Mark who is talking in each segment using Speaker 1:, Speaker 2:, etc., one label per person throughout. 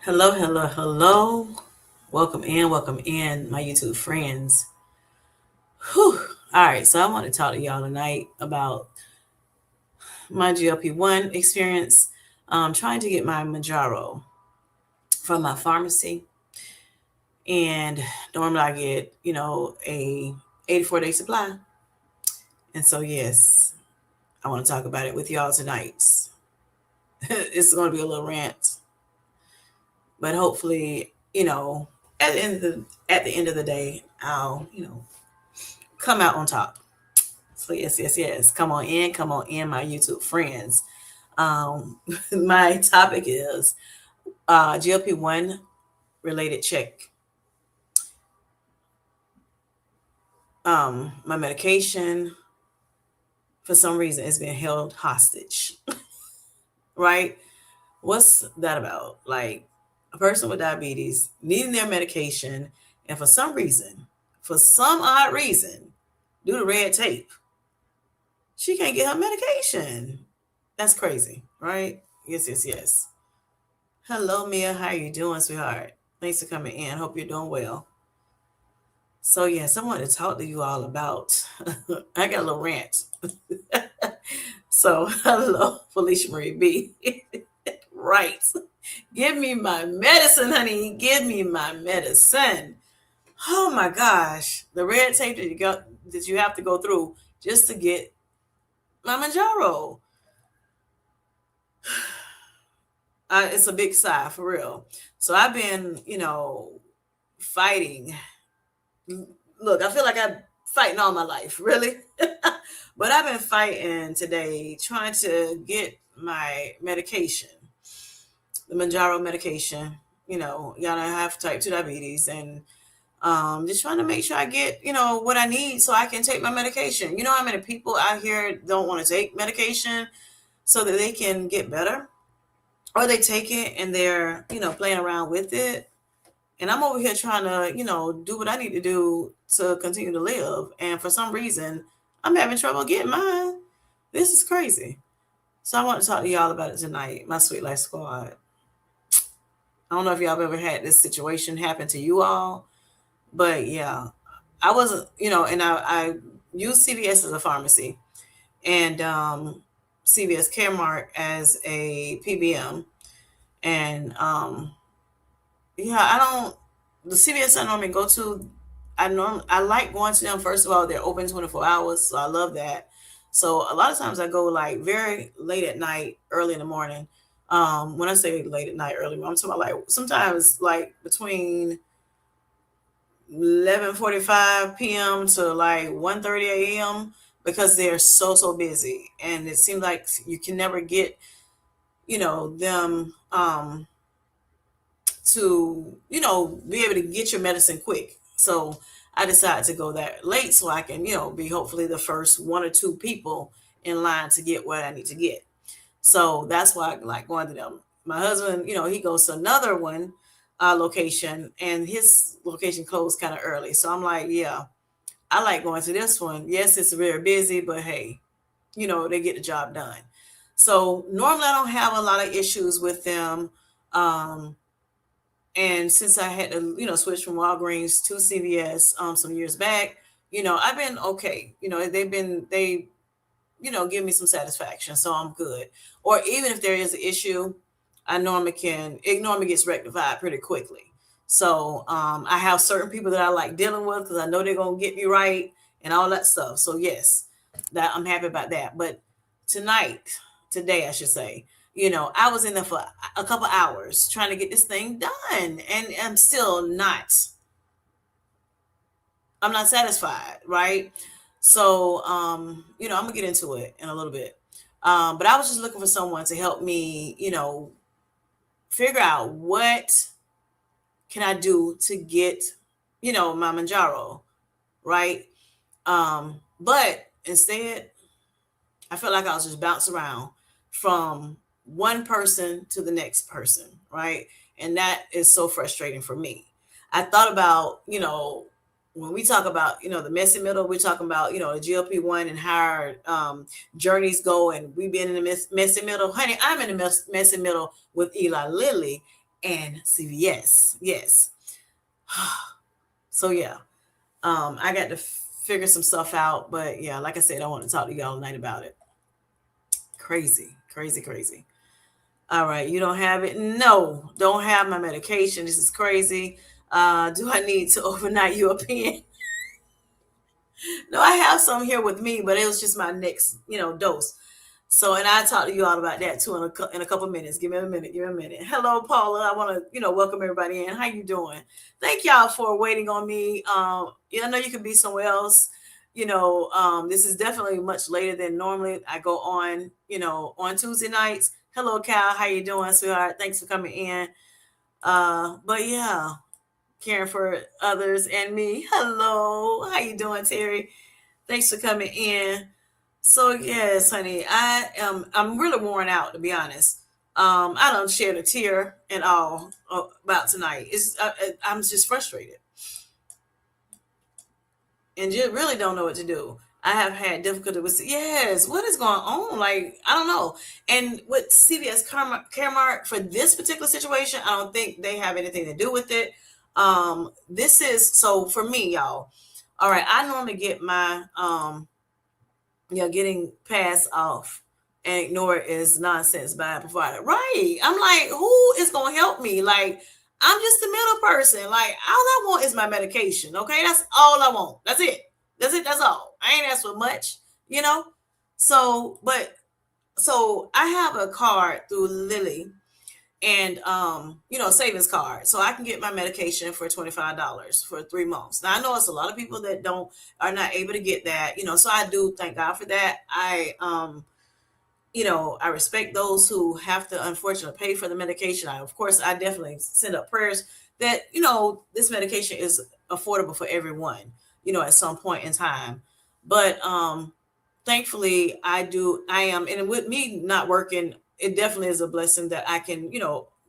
Speaker 1: Hello, hello, hello. Welcome in, my YouTube friends. Whew. All right, so I want to talk to y'all tonight about my GLP-1 experience. Trying to get my Mounjaro from my pharmacy, and normally I get a 84-day supply. And so yes, I want to talk about it with y'all tonight. It's going to be a little rant, but hopefully, at the end of the day, I'll come out on top. So yes, yes, yes. Come on in, my YouTube friends. My topic is GLP-1 related check. My medication, for some reason, is being held hostage. Right? What's that about? Like a person with diabetes needing their medication, and for some odd reason, due to red tape, she can't get her medication. That's crazy, right? Yes, yes, yes. Hello, Mia. How are you doing, sweetheart? Thanks for coming in. Hope you're doing well. So, yes, I wanted to talk to you all about. I got a little rant. So, hello, Felicia Marie B. Right. Give me my medicine, honey. Give me my medicine. Oh my gosh, the red tape that you have to go through just to get my Mounjaro. It's a big sigh for real. So I've been, fighting. Look, I feel like I'm fighting all my life, really. But I've been fighting today, trying to get my medication, the Mounjaro medication. Y'all know I have type 2 diabetes, and just trying to make sure I get, what I need so I can take my medication. You know how many people out here don't want to take medication so that they can get better? Or they take it and they're, playing around with it. And I'm over here trying to, do what I need to do to continue to live. And for some reason, I'm having trouble getting mine. This is crazy. So I want to talk to y'all about it tonight, my Sweet Life Squad. I don't know if y'all have ever had this situation happen to you all, but yeah, I wasn't, and I use CVS as a pharmacy, and CVS Caremark as a PBM. And yeah, I don't, the CVS I normally go to, I like going to them. First of all, they're open 24 hours, so I love that. So a lot of times I go like very late at night, early in the morning. When I say late at night, early, I'm talking about like sometimes like between 11:45 p.m. to like 1:30 a.m. because they're so busy, and it seems like you can never get them to be able to get your medicine quick. So I decided to go that late so I can be hopefully the first one or two people in line to get what I need to get. So that's why I like going to them. My husband, he goes to another one location, and his location closed kind of early. So I'm like, yeah, I like going to this one. Yes, it's very busy, but hey, they get the job done. So normally I don't have a lot of issues with them. And since I had to, switch from Walgreens to CVS some years back, I've been okay. They give me some satisfaction, so I'm good. Or even if there is an issue, it normally gets rectified pretty quickly. So I have certain people that I like dealing with because I know they're gonna get me right and all that stuff. So yes, that I'm happy about that. But today I should say, I was in there for a couple hours trying to get this thing done, and I'm not satisfied, right? So, I'm gonna get into it in a little bit. But I was just looking for someone to help me, figure out what can I do to get, my Mounjaro, right? But instead, I felt like I was just bouncing around from one person to the next person, right? And that is so frustrating for me. I thought about, when we talk about, the messy middle, we're talking about, the GLP-1 and how our journeys go. And we've been in the messy middle. Honey, I'm in the messy middle with Eli Lilly. and CVS. Yes. So yeah, I got to figure some stuff out, but yeah, like I said, I want to talk to y'all tonight about it. Crazy, crazy, crazy. All right, you don't have it? No, don't have my medication. This is crazy. Do I need to overnight you a pen? No, I have some here with me, but it was just my next, dose. So, and I talk to you all about that too in a couple minutes. Give me a minute. Give me a minute. Hello, Paula. I want to, welcome everybody in. How you doing? Thank y'all for waiting on me. Yeah, I know you could be somewhere else. This is definitely much later than normally I go on. On Tuesday nights. Hello, Cal. How you doing, sweetheart? Thanks for coming in. But yeah, caring for others and me. Hello. How you doing, Terry? Thanks for coming in. So yes, honey, I'm really worn out, to be honest. I don't shed a tear at all about tonight. I'm just frustrated and just really don't know what to do. I have had difficulty with, yes, what is going on? Like, I don't know. And with CVS Caremark for this particular situation, I don't think they have anything to do with it. This is, so for me, y'all. All right, I normally get my getting passed off and ignore it is nonsense by a provider. Right. I'm like, who is going to help me? Like, I'm just the middle person. Like, all I want is my medication. Okay. That's all I want. That's it. That's it. That's all. I ain't asked for much, you know? So I have a card through Lilly and savings card, so I can get my medication for $25 for 3 months. Now I know it's a lot of people that are not able to get that, so I do thank God for that. I respect those who have to unfortunately pay for the medication. Of course, I definitely send up prayers that this medication is affordable for everyone, at some point in time. But thankfully I am, and with me not working, it definitely is a blessing that I can,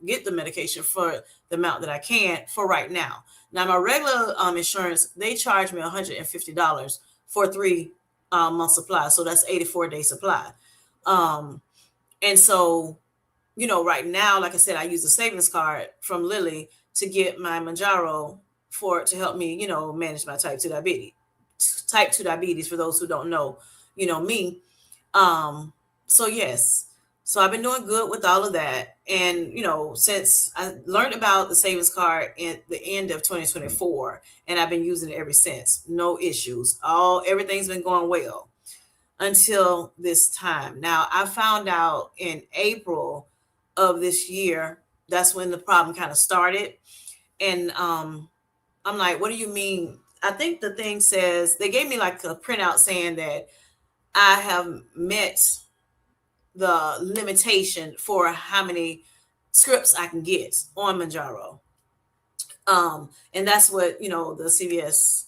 Speaker 1: get the medication for the amount that I can for right now. Now my regular insurance, they charge me $150 for 3 month supply. So that's 84-day supply. And so, right now, like I said, I use a savings card from Lilly to get my Mounjaro to help me, manage my type 2 diabetes. Type 2 diabetes, for those who don't know, me. So yes, so I've been doing good with all of that. And, since I learned about the savings card at the end of 2024, and I've been using it ever since, no issues. Everything's been going well until this time. Now, I found out in April of this year, that's when the problem kind of started. And I'm like, what do you mean? I think the thing says, they gave me like a printout saying that I have met the limitation for how many scripts I can get on Mounjaro. And that's what, the CVS,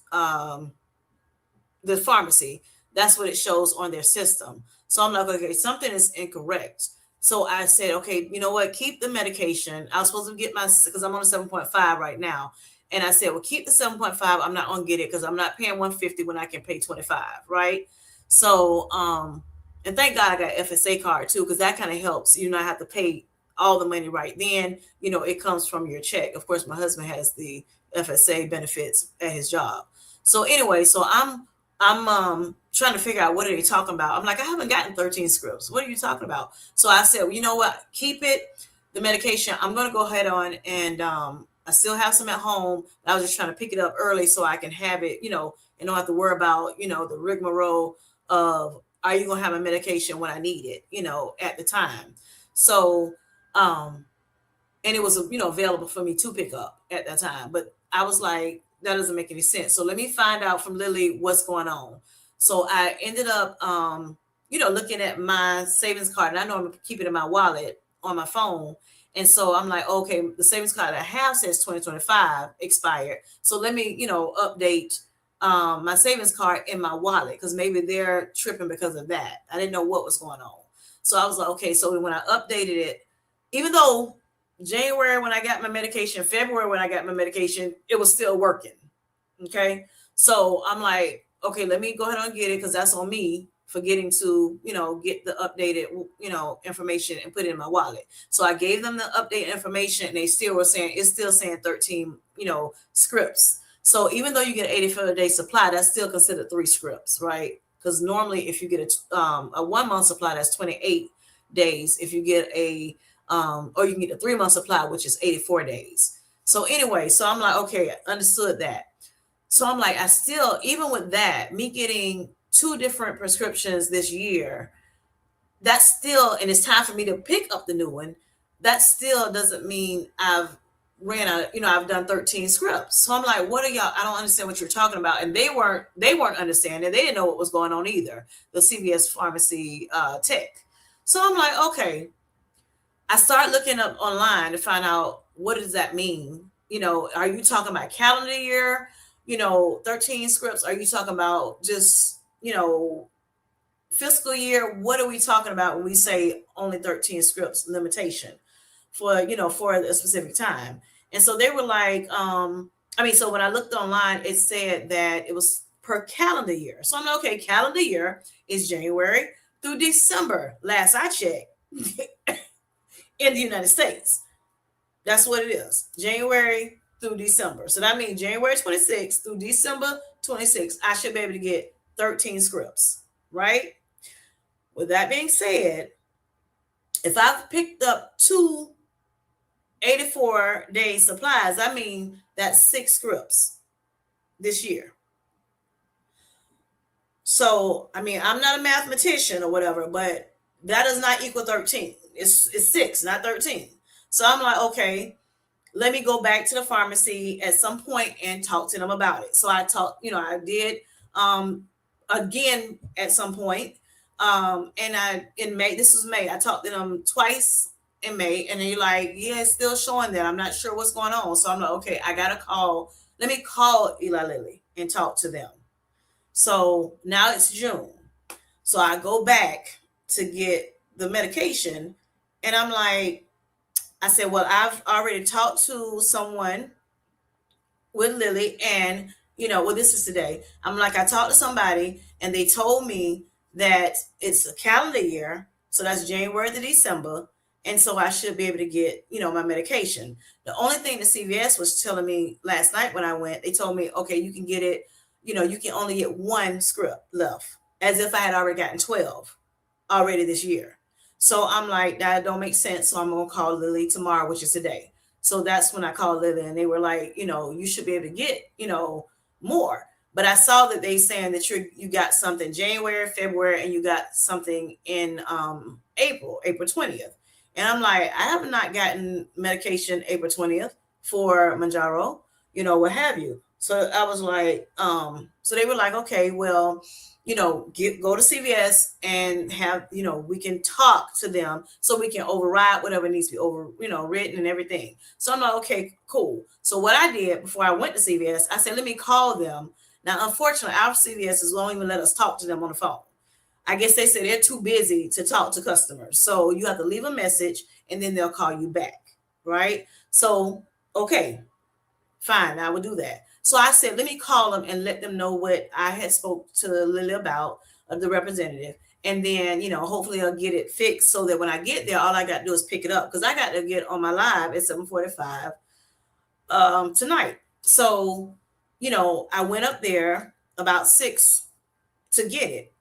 Speaker 1: the pharmacy, that's what it shows on their system. So I'm like, okay, something is incorrect. So I said, okay, you know what? Keep the medication. I was supposed to get because I'm on a 7.5 right now. And I said, well, keep the 7.5. I'm not going to get it because I'm not paying 150 when I can pay 25. Right. So, and thank God I got FSA card too, because that kind of helps. I have to pay all the money right then. It comes from your check. Of course, my husband has the FSA benefits at his job. So anyway, so I'm trying to figure out what are they talking about. I'm like, I haven't gotten 13 scripts. What are you talking about? So I said, well, you know what? Keep it, the medication. I'm going to go ahead on and I still have some at home. I was just trying to pick it up early so I can have it, and don't have to worry about, the rigmarole of, are you going to have a medication when I need it, at the time. So, and it was, available for me to pick up at that time. But I was like, that doesn't make any sense. So let me find out from Lily what's going on. So I ended up, looking at my savings card, and I know I'm keeping it in my wallet on my phone. And so I'm like, okay, the savings card I have says 2025 expired. So let me, update my savings card in my wallet, because maybe they're tripping because of that. I didn't know what was going on. So I was like, okay, so when I updated it, even though January when I got my medication, February when I got my medication, it was still working. Okay. So I'm like, okay, let me go ahead and get it because that's on me. forgetting to, get the updated, information and put it in my wallet. So I gave them the updated information and they still were saying, it's still saying 13, scripts. So even though you get an 84-day supply, that's still considered 3 scripts, right? Because normally if you get a 1 month supply, that's 28 days. If you get or you can get a 3 month supply, which is 84 days. So anyway, so I'm like, okay, understood that. So I'm like, I still, even with that, me getting 2 different prescriptions this year, that's still, and it's time for me to pick up the new one. That still doesn't mean I've ran out, I've done 13 scripts. So I'm like, what are y'all? I don't understand what you're talking about. And they weren't understanding. They didn't know what was going on either. The CVS pharmacy tech. So I'm like, okay. I start looking up online to find out, what does that mean? Are you talking about calendar year? 13 scripts? Are you talking about just, fiscal year? What are we talking about when we say only 13 scripts limitation for, for a specific time? And so they were like, so when I looked online, it said that it was per calendar year. So I'm like, okay, calendar year is January through December. Last I checked in the United States. That's what it is. January through December. So that means January 26th through December 26th, I should be able to get 13 scripts, right? With that being said, if I've picked up 2 84-day supplies, I mean that's 6 scripts this year. So, I'm not a mathematician or whatever, but that does not equal 13. It's 6, not 13. So I'm like, okay, let me go back to the pharmacy at some point and talk to them about it. So I talked, I did again at some point. In May, this was May, I talked to them twice in May, and they're like, yeah, it's still showing that. I'm not sure what's going on. So I'm like, okay, I got to call. Let me call Eli Lilly and talk to them. So now it's June. So I go back to get the medication, and I'm like, I said, well, I've already talked to someone with Lilly, and, this is today. I'm like, I talked to somebody, and they told me that it's a calendar year. So that's January to December. And so I should be able to get, my medication. The only thing the CVS was telling me last night when I went, they told me, okay, you can get it, you can only get 1 script left, as if I had already gotten 12 already this year. So I'm like, that don't make sense. So I'm going to call Lilly tomorrow, which is today. So that's when I called Lilly, and they were like, you should be able to get, more. But I saw that they saying that you got something January, February, and you got something in April 20th. And I'm like, I have not gotten medication April 20th for Mounjaro, what have you. So I was like, so they were like, okay, well, go to CVS and have, we can talk to them so we can override whatever needs to be written and everything. So I'm like, okay, cool. So what I did before I went to CVS, I said, let me call them. Now, unfortunately, our CVS won't even let us talk to them on the phone. I guess they say they're too busy to talk to customers. So you have to leave a message and then they'll call you back, right? So, okay, fine, I will do that. So I said, let me call them and let them know what I had spoke to Lily about, the representative. And then, hopefully I'll get it fixed so that when I get there, all I got to do is pick it up, because I got to get on my live at 7:45 tonight. So, I went up there about 6 to get it.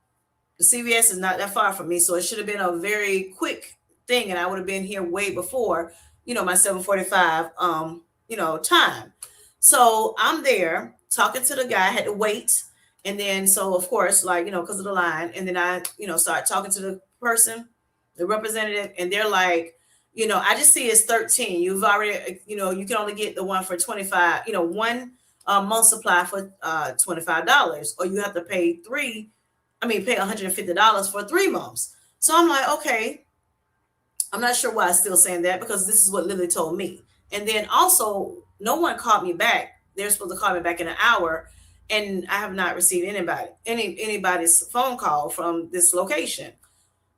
Speaker 1: The CVS is not that far from me, so it should have been a very quick thing, and I would have been here way before, my 7:45 time. So I'm there talking to the guy. I had to wait. And then, so of course, because of the line. And then I, start talking to the person, the representative, and they're like, I just see it's 13. You've already, you can only get the one for 25, 1 month supply for $25, or you have to pay pay $150 for 3 months. So I'm like, okay, I'm not sure why I'm still saying that, because this is what Lily told me. And then also, no one called me back. They're supposed to call me back in an hour, and I have not received anybody's phone call from this location.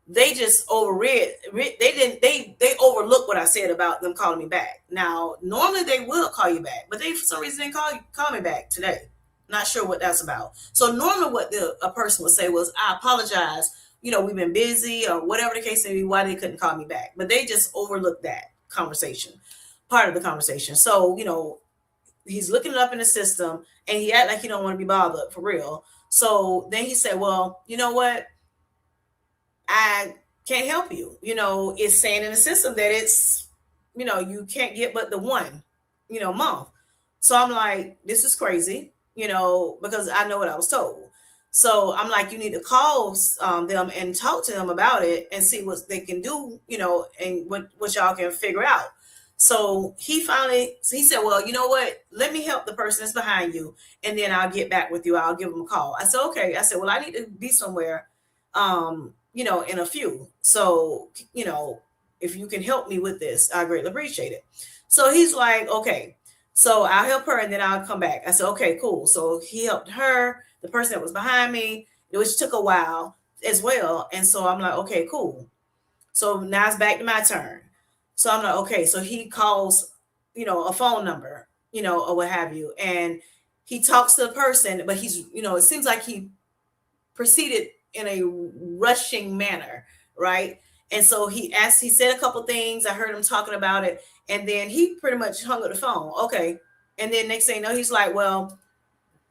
Speaker 1: They just overread. They overlooked what I said about them calling me back. Now, normally they will call you back, but they for some reason didn't call me back today. Not sure what that's about. So normally what a person would say was, I apologize, we've been busy or whatever the case may be, why they couldn't call me back. But they just overlooked that conversation, part of the conversation. So, he's looking it up in the system and he act like he don't want to be bothered for real. So then he said, well, you know what? I can't help you. It's saying in the system that it's, you can't get but the one, month. So I'm like, this is crazy, because I know what I was told. So I'm like, you need to call them and talk to them about it and see what they can do, and what y'all can figure out. So he said, well, you know what? Let me help the person that's behind you, and then I'll get back with you. I'll give them a call. I said, okay. I said, well, I need to be somewhere, in a few. So, if you can help me with this, I greatly appreciate it. So he's like, okay. So I'll help her and then I'll come back. I said, okay, cool. So he helped her, the person that was behind me, which took a while as well. And so I'm like, okay, cool. So now it's back to my turn. So I'm like, okay. So he calls, a phone number, or what have you. And he talks to the person, but he's, it seems like he proceeded in a rushing manner, right? And so he said a couple things. I heard him talking about it. And then he pretty much hung up the phone. Okay. And then next thing you know, he's like, well,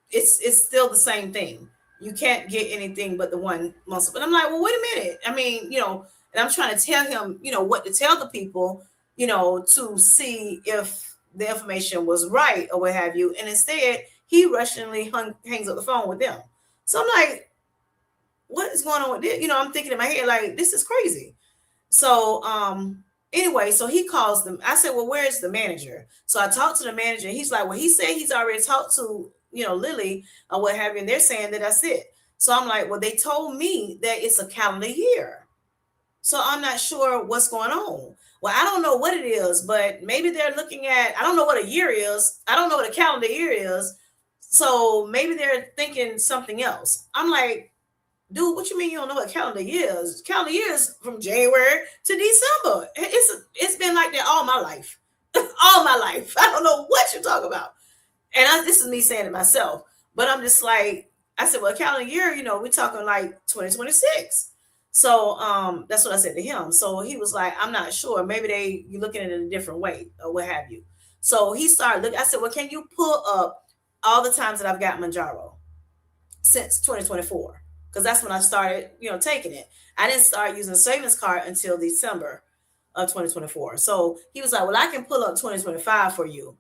Speaker 1: it's still the same thing. You can't get anything but the one muscle. But I'm like, well, wait a minute. I mean, and I'm trying to tell him, what to tell the people, to see if the information was right or what have you. And instead, he rushingly hangs up the phone with them. So I'm like, what is going on with this? I'm thinking in my head, like, this is crazy. So, anyway, so he calls them. I said, well, where's the manager? So I talked to the manager. He's like, well, he said he's already talked to, Lilly or what have you. And they're saying that that's it. So I'm like, well, they told me that it's a calendar year. So I'm not sure what's going on. Well, I don't know what it is, but maybe they're looking at, I don't know what a year is. I don't know what a calendar year is. So maybe they're thinking something else. I'm like, dude, what you mean you don't know what calendar year is? Calendar year is from January to December. It's been like that all my life. All my life. I don't know what you're talking about. And this is me saying it myself. But I'm just like, I said, well, calendar year, we're talking like 2026. So that's what I said to him. So he was like, I'm not sure. Maybe you're looking at it in a different way or what have you. So he started looking. I said, well, can you pull up all the times that I've got Mounjaro since 2024? Because that's when I started, taking it. I didn't start using the savings card until December of 2024. So he was like, well, I can pull up 2025 for you.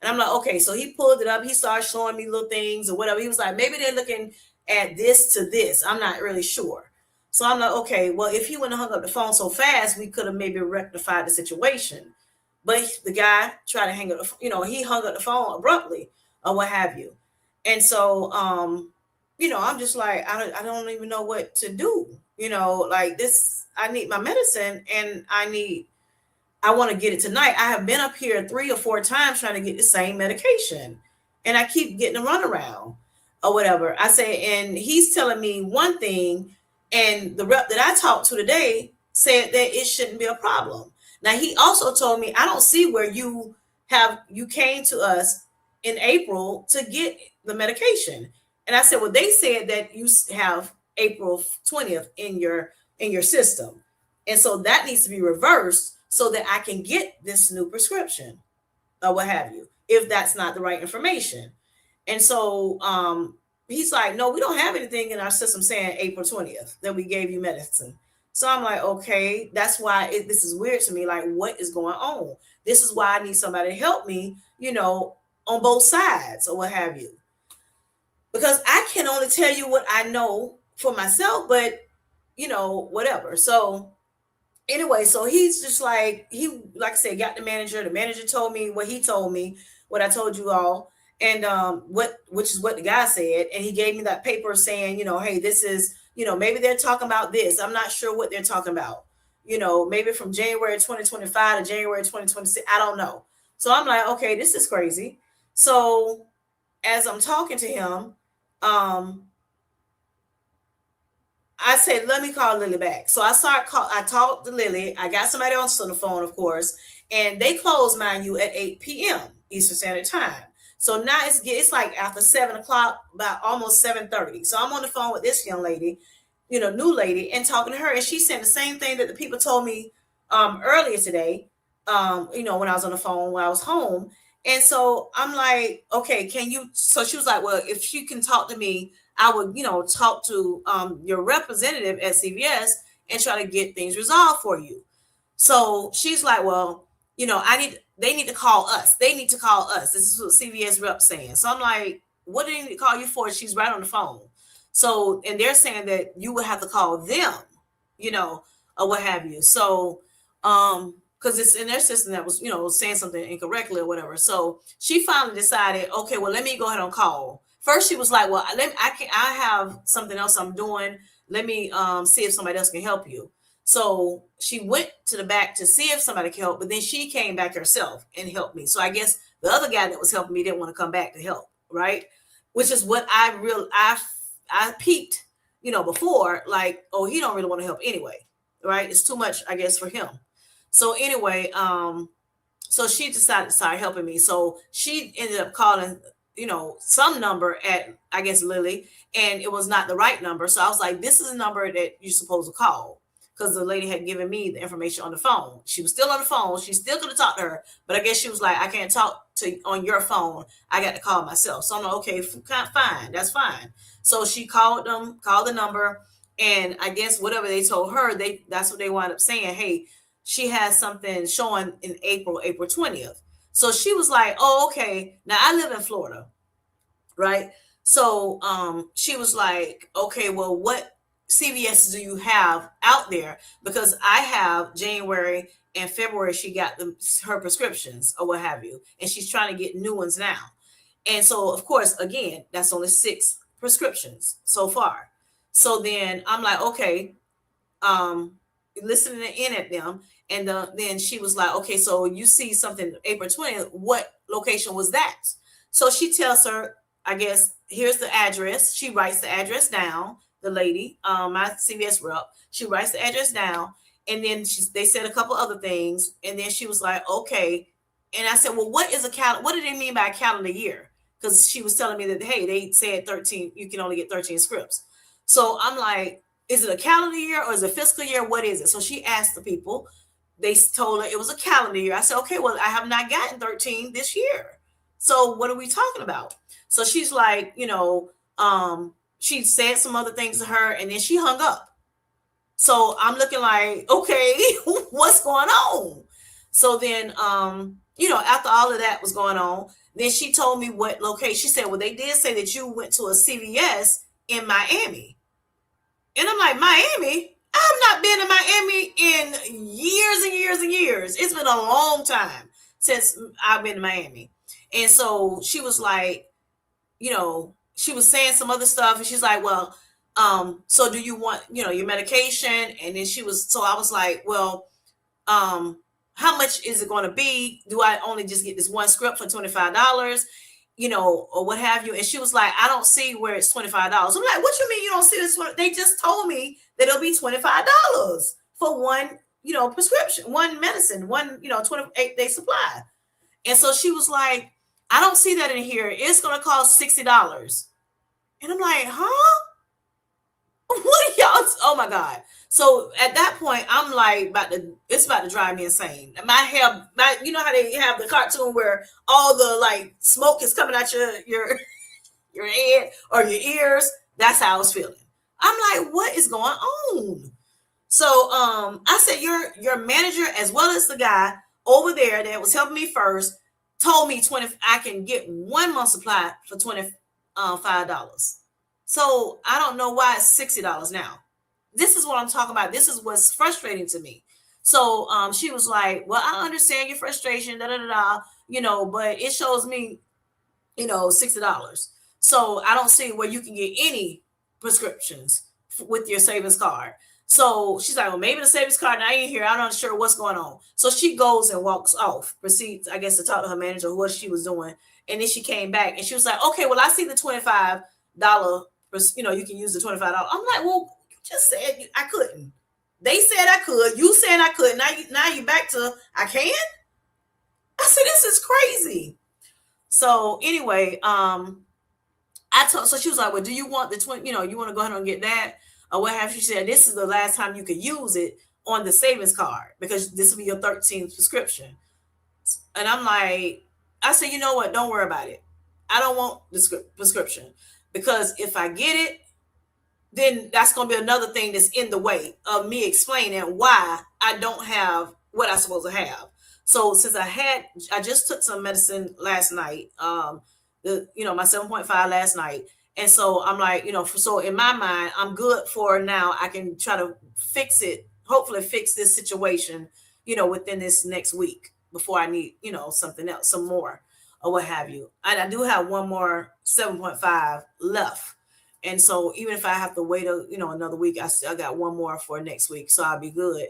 Speaker 1: And I'm like, okay. So he pulled it up. He started showing me little things or whatever. He was like, maybe they're looking at this to this. I'm not really sure. So I'm like, okay, well, if he wouldn't have hung up the phone so fast, we could have maybe rectified the situation. But the guy tried to hang up, he hung up the phone abruptly or what have you. And so, I'm just like, I don't even know what to do. Like this, I need my medicine and I want to get it tonight. I have been up here 3 or 4 times trying to get the same medication and I keep getting a runaround or whatever. I say, and he's telling me one thing and the rep that I talked to today said that it shouldn't be a problem. Now, he also told me, I don't see where you came to us in April to get the medication. And I said, well, they said that you have April 20th in your system. And so that needs to be reversed so that I can get this new prescription or what have you, if that's not the right information. And so he's like, no, we don't have anything in our system saying April 20th that we gave you medicine. So I'm like, okay, that's why this is weird to me. Like, what is going on? This is why I need somebody to help me, on both sides or what have you. Because I can only tell you what I know for myself, but, whatever. So anyway, so he's just like, like I said, got the manager. The manager told me what he told me, what I told you all. And which is what the guy said. And he gave me that paper saying, hey, this is, maybe they're talking about this. I'm not sure what they're talking about. Maybe from January 2025 to January 2026. I don't know. So I'm like, okay, this is crazy. So as I'm talking to him, I said, let me call Lilly back. So I talked to Lilly. I got somebody else on the phone, of course, and they close, mind you, at 8 p.m. Eastern Standard Time. So now it's like after 7 o'clock, about almost 7:30. So I'm on the phone with this young lady, new lady, and talking to her, and she's saying the same thing that the people told me earlier today. When I was on the phone when I was home. And so I'm like, okay, can you? So she was like, well, if she can talk to me, I would, talk to your representative at CVS and try to get things resolved for you. So she's like, well, they need to call us. They need to call us. This is what CVS rep saying. So I'm like, what do they need to call you for? She's right on the phone. So, and they're saying that you would have to call them, or what have you. So, because it's in their system that was, saying something incorrectly or whatever. So she finally decided, okay, well, let me go ahead and call. First, she was like, well, I have something else I'm doing. Let me see if somebody else can help you. So she went to the back to see if somebody could help, but then she came back herself and helped me. So I guess the other guy that was helping me didn't want to come back to help, right? Which is what I peaked, before, like, oh, he don't really want to help anyway, right? It's too much, I guess, for him. So anyway, so she decided to start helping me. So she ended up calling, some number at, I guess, Lilly, and it was not the right number. So I was like, this is a number that you're supposed to call, because the lady had given me the information on the phone. She was still on the phone. She still could have talked to her, but I guess she was like, I can't talk to on your phone. I got to call myself. So I'm like, okay, fine. That's fine. So she called the number, and I guess whatever they told her, that's what they wound up saying. Hey, she has something showing in April 20th. So she was like, oh, okay. Now I live in Florida, right? So she was like, okay, well, what CVS do you have out there? Because I have January and February, she got her prescriptions or what have you, and she's trying to get new ones now. And so, of course, again, that's only 6 prescriptions so far. So then I'm like, okay, listening in at them. And then she was like, okay, so you see something April 20th. What location was that? So she tells her, I guess, here's the address. She writes the address down, the lady, my CVS rep. She writes the address down. And then they said a couple other things. And then she was like, okay. And I said, well, what do they mean by a calendar year? Because she was telling me that, hey, they said 13, you can only get 13 scripts. So I'm like, is it a calendar year or is it a fiscal year? What is it? So she asked the people. They told her it was a calendar year. I said, okay, well, I have not gotten 13 this year. So what are we talking about? So she's like, she said some other things to her, and then she hung up. So I'm looking like, okay, what's going on? So then, after all of that was going on, then she told me what location. She said, well, they did say that you went to a CVS in Miami. And I'm like, Miami? I've not been in Miami in years and years and years. It's been a long time since I've been to Miami. And so she was like, she was saying some other stuff. And she's like, well, so do you want, your medication? And then so I was like, well, how much is it going to be? Do I only just get this one script for $25? Or what have you. And she was like, I don't see where it's $25. I'm like, what you mean you don't see this? They just told me that it'll be $25 for one, prescription, one medicine, one, 28-day supply. And so she was like, I don't see that in here. It's going to cost $60. And I'm like, huh? What are y'all? Oh my God. So at that point, I'm like, it's about to drive me insane. My hair, you know how they have the cartoon where all the like smoke is coming out your head or your ears? That's how I was feeling. I'm like, what is going on? So I said, your manager, as well as the guy over there that was helping me first, told me I can get 1 month supply for $25. So I don't know why it's $60 now. This is what I'm talking about. This is what's frustrating to me. So she was like, well, I understand your frustration, but it shows me, $60. So I don't see where you can get any prescriptions with your savings card. So she's like, well, maybe the savings card, I ain't here. I'm not sure what's going on. So she goes and walks off, proceeds, I guess, to talk to her manager, what she was doing. And then she came back and she was like, okay, well, I see the $25, you can use the $25. I'm like, well, you just said I couldn't. They said I could. You said I could. Now you back to I can? I said, this is crazy. So anyway, I told, so she was like, well, do you want the 20, you want to go ahead and get that or what have you? She said, this is the last time you could use it on the savings card because this will be your 13th prescription. And I'm like, I said, you know what? Don't worry about it. I don't want the prescription because if I get it, then that's going to be another thing that's in the way of me explaining why I don't have what I'm supposed to have. So since I just took some medicine last night, my 7.5 last night. And so I'm like, so in my mind, I'm good for now. I can try to fix it, hopefully fix this situation, within this next week before I need, something else, some more or what have you. And I do have one more 7.5 left. And so even if I have to wait another week, I still got one more for next week. So I'll be good,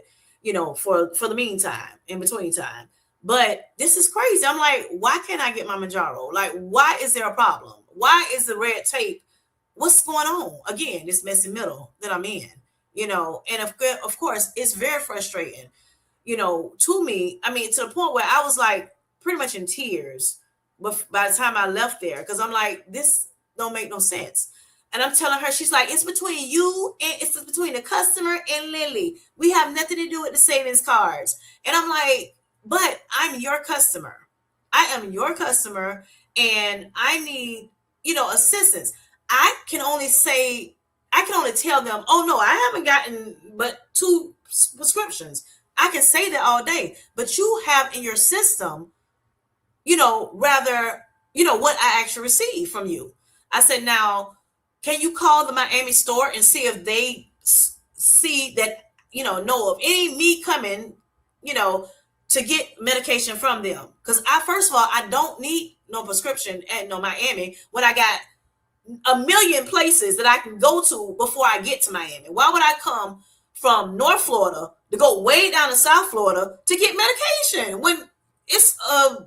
Speaker 1: for the meantime, in between time. But this is crazy. I'm like, why can't I get my Mounjaro? Like, why is there a problem? Why is the red tape? What's going on? Again, this messy middle that I'm in, and of course, it's very frustrating, to me. I mean, to the point where I was like pretty much in tears by the time I left there because I'm like, this don't make no sense. And I'm telling her, she's like, it's between you and it's between the customer and Lilly. We have nothing to do with the savings cards. And I'm like, but I'm your customer. I am your customer and I need, assistance. I can only tell them, oh no, I haven't gotten but 2 prescriptions. I can say that all day, but you have in your system, rather, what I actually received from you. I said, now, can you call the Miami store and see if they see that, know of any me coming, to get medication from them? Because first of all, I don't need no prescription at no Miami when I got a million places that I can go to before I get to Miami. Why would I come from North Florida to go way down to South Florida to get medication when it's I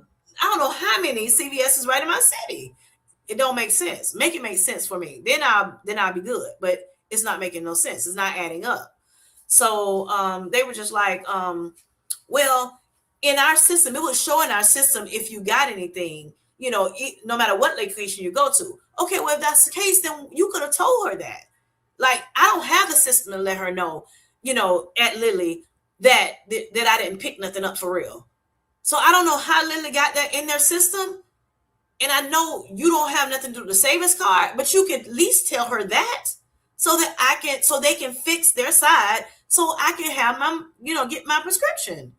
Speaker 1: don't know how many CVS is right in my city? It don't make sense. Make it make sense for me. Then I'll be good. But it's not making no sense. It's not adding up. So they were just like, well, in our system, it was showing our system if you got anything, no matter what location you go to. Okay, well, if that's the case, then you could have told her that. Like, I don't have the system to let her know, at Lilly that I didn't pick nothing up for real. So I don't know how Lilly got that in their system. And I know you don't have nothing to do with the savings card, but you could at least tell her that so that so they can fix their side so I can have my, get my prescription,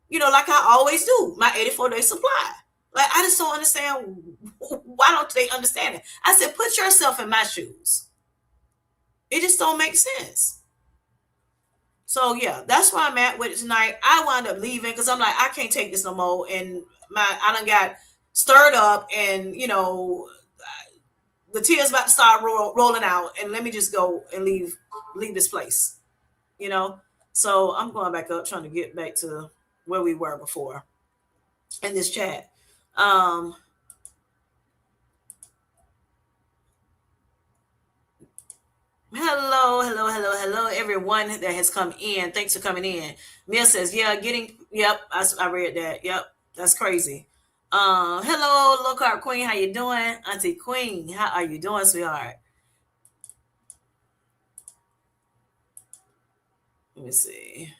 Speaker 1: like I always do, my 84-day supply. Like, I just don't understand. Why don't they understand it? I said, put yourself in my shoes. It just don't make sense. So yeah, that's where I'm at with it tonight. I wound up leaving because I'm like, I can't take this no more. And I done got stirred up and, the tears about to start rolling out. And let me just go and leave this place, So I'm going back up, trying to get back to where we were before in this chat. Hello, everyone that has come in. Thanks for coming in. Mia says, yeah, yep, I read that. Yep, that's crazy. Hello, low carb queen, how you doing? Auntie Queen, how are you doing, sweetheart? Let me see.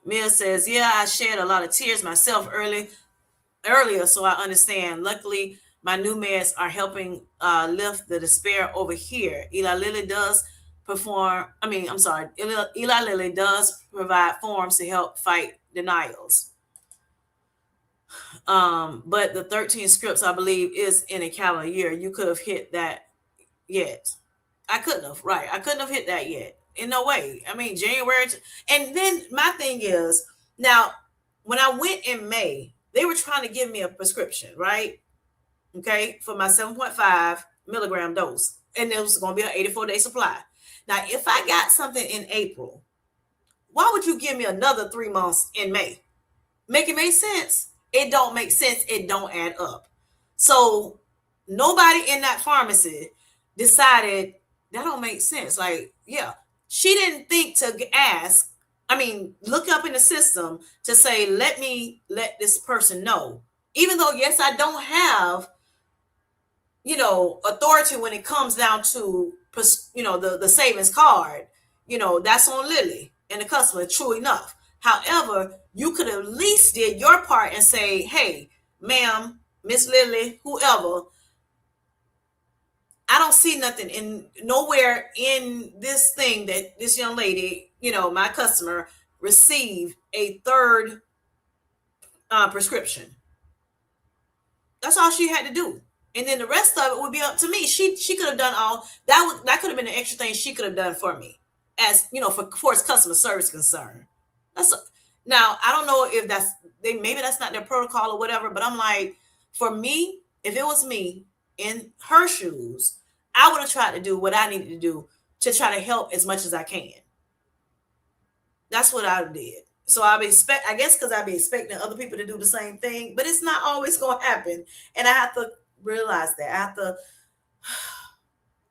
Speaker 1: Mia says, yeah, I shed a lot of tears myself earlier, so I understand. Luckily, my new meds are helping lift the despair over here. Eli Lilly does Eli Lilly does provide forms to help fight denials. But the 13 scripts, I believe, is in a calendar year. You could have hit that yet. I couldn't have, right? I couldn't have hit that yet. In no way. I mean, January. And then my thing is, now, when I went in May, they were trying to give me a prescription, right? Okay, for my 7.5 milligram dose. And it was going to be an 84-day supply. Now, if I got something in April, why would you give me another 3 months in May? Make it make sense? It don't make sense. It don't add up. So nobody in that pharmacy decided that don't make sense. Like, yeah, she didn't think to look up in the system to say, let me let this person know Even though, yes, I don't have, authority when it comes down to, the savings card, that's on Lily and the customer, true enough. However, you could at least did your part and say, hey, ma'am, Miss Lily, whoever, I don't see nothing in nowhere in this thing that this young lady, my customer, received a third prescription. That's all she had to do. And then the rest of it would be up to me. She could have done all that. That could have been an extra thing she could have done for me, as for as customer service concerned. That's now I don't know if that's maybe that's not their protocol or whatever. But I'm like, for me, if it was me in her shoes, I would have tried to do what I needed to do to try to help as much as I can. That's what I did. So I guess because I've been expecting other people to do the same thing, but it's not always going to happen. And I have to realize that. I have to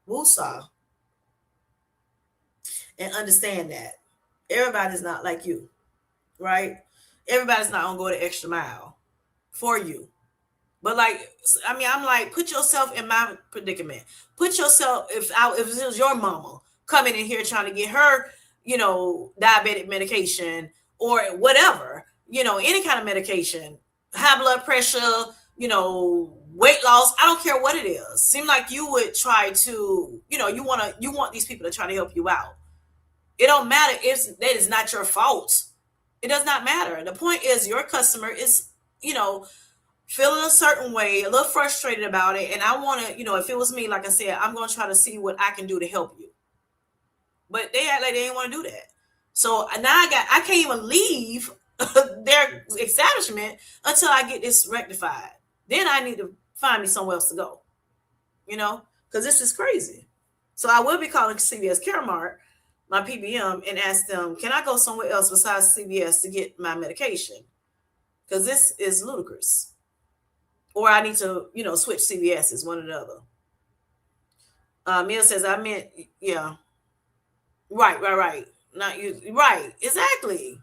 Speaker 1: woosah and understand that everybody's not like you, right? Everybody's not going to go the extra mile for you. But like, I mean, I'm like, put yourself in my predicament. Put yourself, if it was your mama coming in here trying to get her, diabetic medication or whatever, any kind of medication, high blood pressure, weight loss. I don't care what it is. Seem like you would try to, you want these people to try to help you out. It don't matter if that is not your fault. It does not matter. The point is your customer is, feeling a certain way, a little frustrated about it. And I want to, if it was me, like I said, I'm going to try to see what I can do to help you. But they act like they didn't want to do that. So now I can't even leave their establishment until I get this rectified. Then I need to find me somewhere else to go, because this is crazy. So I will be calling CVS Caremark, my PBM, and ask them, can I go somewhere else besides CVS to get my medication? Because this is ludicrous. Or I need to, switch CVS's, one or the other. Mia says, I meant, yeah. Right. Not you. Right. Exactly.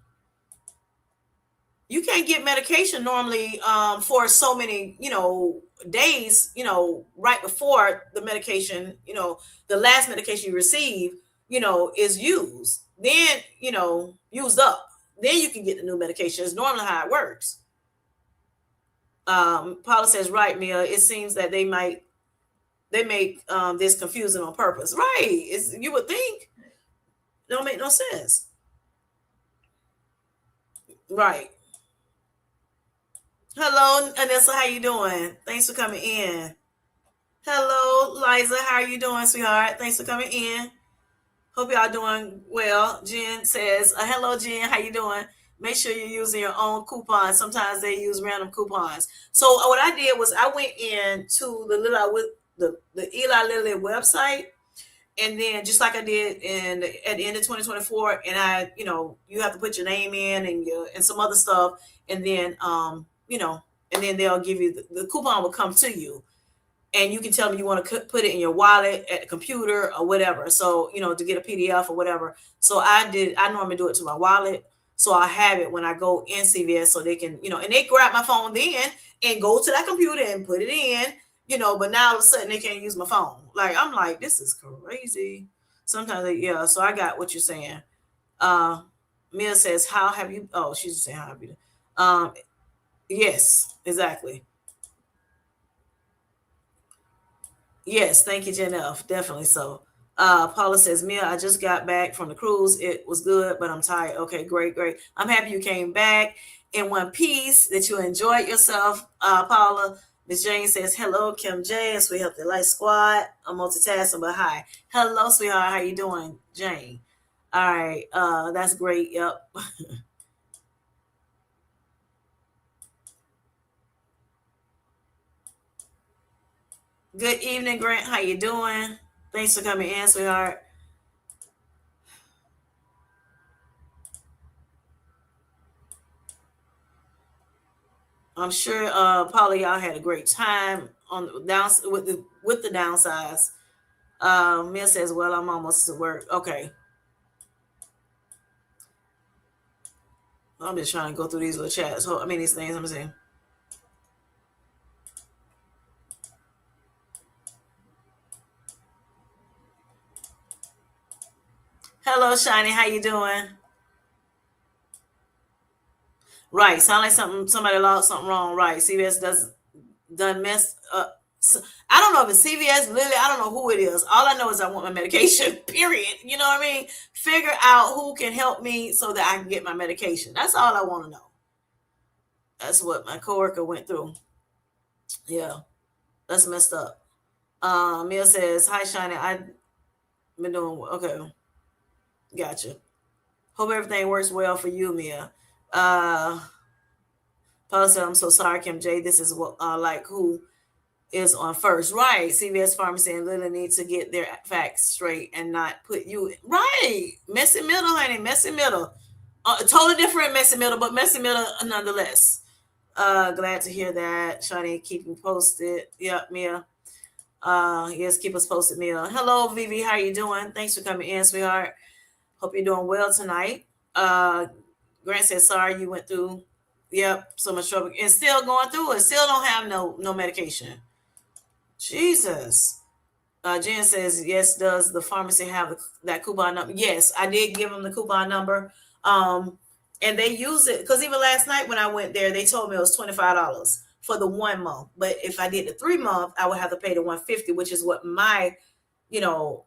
Speaker 1: You can't get medication normally for so many, days, right before the medication, the last medication you receive, is used. Then, used up. Then you can get the new medication. It's normally how it works. Paula says, right, Mia, it seems that they make this confusing on purpose. Right. You would think. It don't make no sense. Right. Hello, Anissa, how you doing? Thanks for coming in. Hello, Liza, how are you doing, sweetheart? Thanks for coming in. Hope y'all doing well. Jen says, hello, Jen, how you doing? Make sure you're using your own coupons. Sometimes they use random coupons. So what I did was I went into the Eli Lilly website, and then just like I did at the end of 2024, and you have to put your name in and some other stuff, and then and then they'll give you the coupon will come to you, and you can tell them you want to put it in your wallet at the computer or whatever. So to get a PDF or whatever. So I normally do it to my wallet. So I have it when I go in CVS, so they can, and they grab my phone then and go to that computer and put it in, but now all of a sudden they can't use my phone. Like, I'm like, this is crazy. Sometimes yeah. So I got what you're saying. Mia says, how have you, oh, she's saying, how have you, yes, exactly. Yes, thank you, Janelle. Definitely so. Paula says, Mia, I just got back from the cruise. It was good, but I'm tired. Okay, great. I'm happy you came back in one piece, that you enjoyed yourself. Paula, Miss Jane says, hello, Kim J, and Sweet Healthy Life Squad. I'm multitasking, but hi. Hello, sweetheart. How you doing, Jane? All right. That's great. Yep. Good evening, Grant. How you doing? Thanks for coming in, sweetheart. I'm sure Paula, y'all had a great time on the down with the downsize. Mia says, well, I'm almost to work. Okay. I'm just trying to go through these little chats. I mean, these things I'm saying. Hello, Shiny. How you doing? Right. Sound like somebody lost something wrong. Right. CVS does done mess up. I don't know if it's CVS, Lilly. I don't know who it is. All I know is I want my medication. Period. You know what I mean? Figure out who can help me so that I can get my medication. That's all I want to know. That's what my coworker went through. Yeah, that's messed up. Mia says, "Hi, Shiny. I've been doing okay. Gotcha. Hope everything works well for you, Mia." Uh, Paula said, "I'm so sorry, Kim J. This is what like who is on first, right? CVS Pharmacy and Lilly need to get their facts straight and not put you right. Messy middle, honey. Messy middle. Totally different messy middle, but messy middle nonetheless. Glad to hear that. Shani, keep me posted. Yep, Mia. Yes, keep us posted, Mia. Hello, Vivi. How you doing? Thanks for coming in, sweetheart. Hope you're doing well tonight. Grant said, sorry you went through. Yep, so much trouble. And still going through it. Still don't have no medication. Jesus. Jen says, yes, does the pharmacy have that coupon number? Yes, I did give them the coupon number. And they use it because even last night when I went there, they told me it was $25 for the 1 month. But if I did the 3 month, I would have to pay the 150, which is what you know,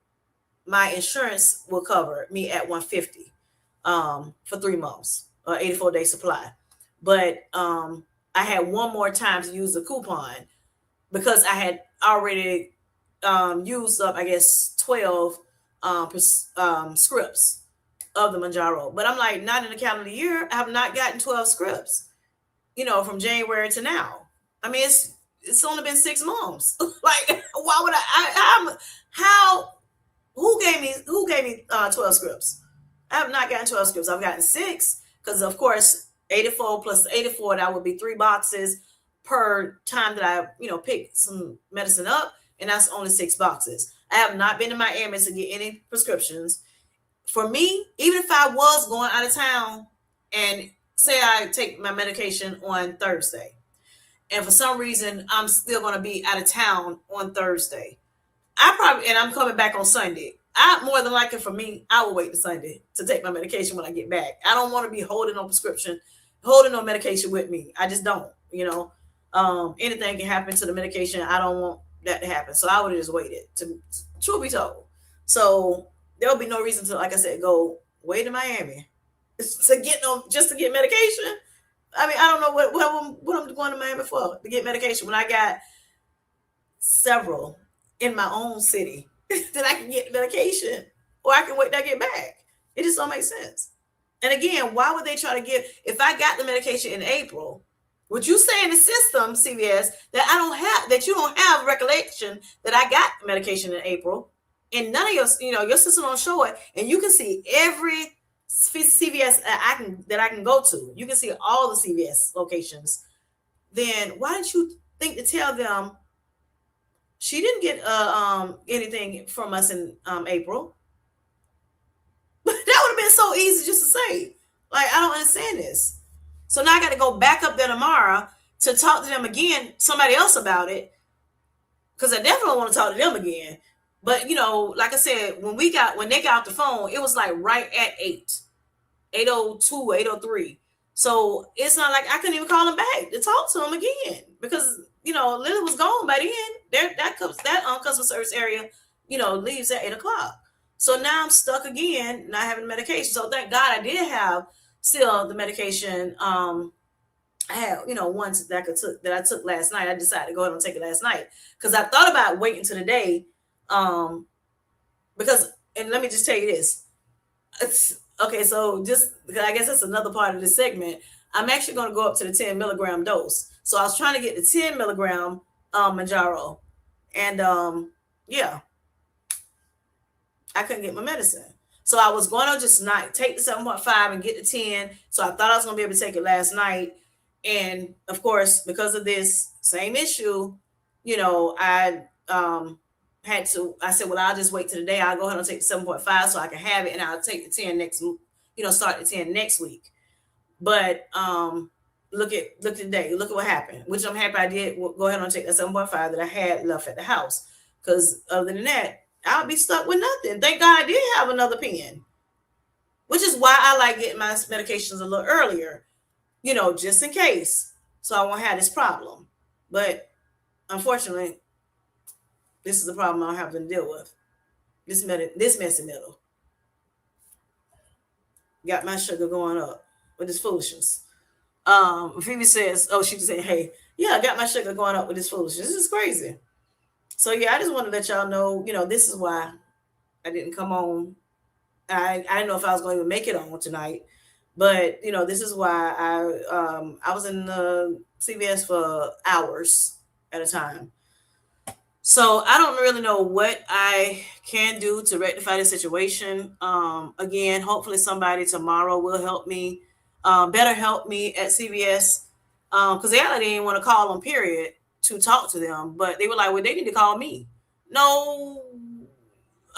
Speaker 1: my insurance will cover me at 150 for 3 months, 84-day supply. But I had one more time to use the coupon because I had already used up, I guess, 12 scripts of the Mounjaro. But I'm like, not in a calendar year. I have not gotten 12 scripts, from January to now. I mean, it's only been 6 months. Like, why would how, who gave me 12 scripts? I have not gotten 12 scripts. I've gotten 6 because, of course, 84 plus 84, that would be 3 boxes per time that I, pick some medicine up. And that's only 6 boxes. I have not been to Miami to get any prescriptions. For me, even if I was going out of town and say I take my medication on Thursday, and for some reason I'm still going to be out of town on Thursday, and I'm coming back on Sunday. More than likely for me, I will wait to Sunday to take my medication when I get back. I don't want to be holding no prescription, holding no medication with me. I just don't, anything can happen to the medication. I don't want that to happen. So I would have just waited, to truth be told. So there'll be no reason to, like I said, go way to Miami just to get medication. I mean, I don't know what I'm going to Miami for, to get medication when I got several in my own city that I can get medication, or I can wait till I get back. It just don't make sense. And again, why would they try to give, if I got the medication in April, would you say in the system, CVS, that you don't have recollection that I got medication in April, and none of your system don't show it, and you can see every CVS that I can go to. You can see all the CVS locations. Then why didn't you think to tell them she didn't get anything from us in April? That would have been so easy just to say. Like, I don't understand this. So now I got to go back up there tomorrow to talk to them again, somebody else about it, because I definitely want to talk to them again. But like I said, when they got off the phone, it was like right at 8:02, 8:03. So it's not like I couldn't even call them back to talk to them again because Lily was gone by then. That customer service area, leaves at 8 o'clock. So now I'm stuck again, not having medication. So thank God I did have still the medication. I had, ones that I took last night. I decided to go ahead and take it last night because I thought about waiting to the day. Because, and let me just tell you this. Okay, so just, I guess that's another part of this segment. I'm actually going to go up to the 10 milligram dose. So I was trying to get the 10 milligram Mounjaro. And yeah, I couldn't get my medicine. So I was going to just not take the 7.5 and get the 10. So I thought I was going to be able to take it last night. And of course, because of this same issue, I I said, well, I'll just wait till the day. I'll go ahead and take the 7.5 so I can have it, and I'll take the 10 start the 10 next week. But look at today. Look at what happened, which I'm happy I did go ahead and take the 7.5 that I had left at the house. Because other than that, I'll be stuck with nothing. Thank God I did have another pen. which is why I like getting my medications a little earlier, just in case, so I won't have this problem. But unfortunately, this is the problem I'm having to deal with. This messy middle got my sugar going up with this foolishness. Phoebe says, "Oh, she just saying, hey, yeah, I got my sugar going up with this foolishness. This is crazy." So yeah, I just want to let y'all know, this is why I didn't come on. I didn't know if I was going to even make it on tonight, but this is why I was in the CVS for hours at a time. So I don't really know what I can do to rectify the situation. Again, hopefully somebody tomorrow will help me, better help me at CVS, because they actually didn't want to call them, period, to talk to them, but they were like, well, they need to call me. No,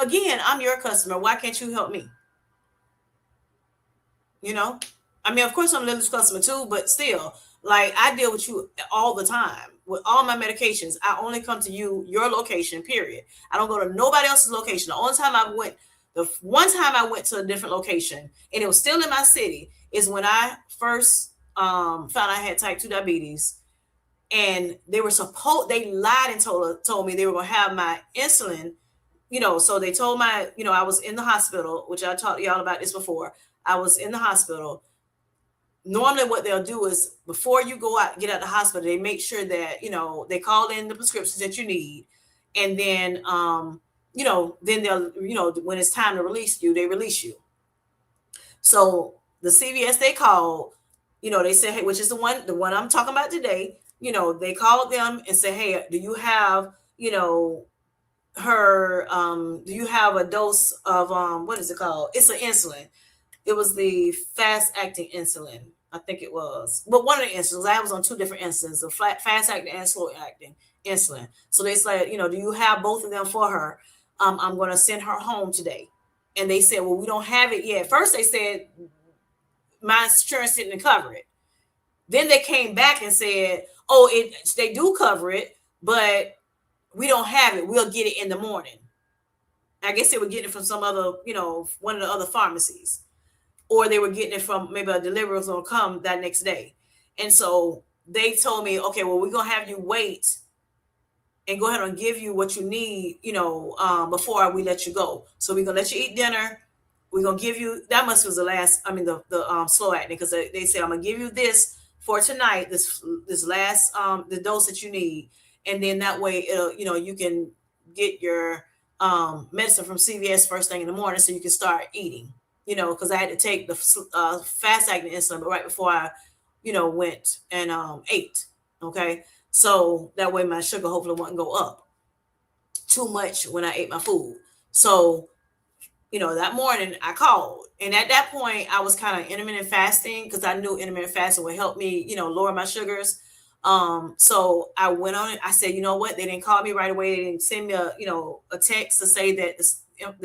Speaker 1: again, I'm your customer. Why can't you help me? You know, I mean, of course, I'm Lily's customer too, but still, like, I deal with you all the time with all my medications. I only come to you, your location, period. I don't go to nobody else's location. The one time I went to a different location, and it was still in my city, is when I first found I had type 2 diabetes. And they lied and told me they were going to have my insulin, so they told I was in the hospital, which I talked to y'all about this before. I was in the hospital. Normally what they'll do is, before you get out of the hospital, they make sure that, they call in the prescriptions that you need. And then, then they'll, when it's time to release you, they release you. So the CVS they called, they said, hey, which is the one I'm talking about today, they called them and said, hey, do you have, do you have a dose of, what is it called? It's an insulin. It was the fast acting insulin. I think it was, but one of the insulins, I was on two different insulins, the fast acting and slow acting insulin. So they said, do you have both of them for her? I'm going to send her home today. And they said, well, we don't have it yet. First they said my insurance didn't cover it. Then they came back and said, oh, they do cover it, but we don't have it. We'll get it in the morning. I guess they were getting it from some other, one of the other pharmacies, or they were getting it from maybe a delivery was going to come that next day. And so they told me, okay, well, we're going to have you wait and go ahead and give you what you need, before we let you go. So we're going to let you eat dinner. We're going to give you, that much was the slow acting, because they said, I'm going to give you this for tonight, this last, the dose that you need. And then that way, it'll, you can get your medicine from CVS first thing in the morning, so you can start eating, because I had to take the fast acting insulin right before I, went and ate. Okay. So that way my sugar hopefully wouldn't go up too much when I ate my food. So, that morning I called, and at that point I was kind of intermittent fasting, because I knew intermittent fasting would help me, lower my sugars. So I went on it. I said, you know what? They didn't call me right away. They didn't send me a text to say that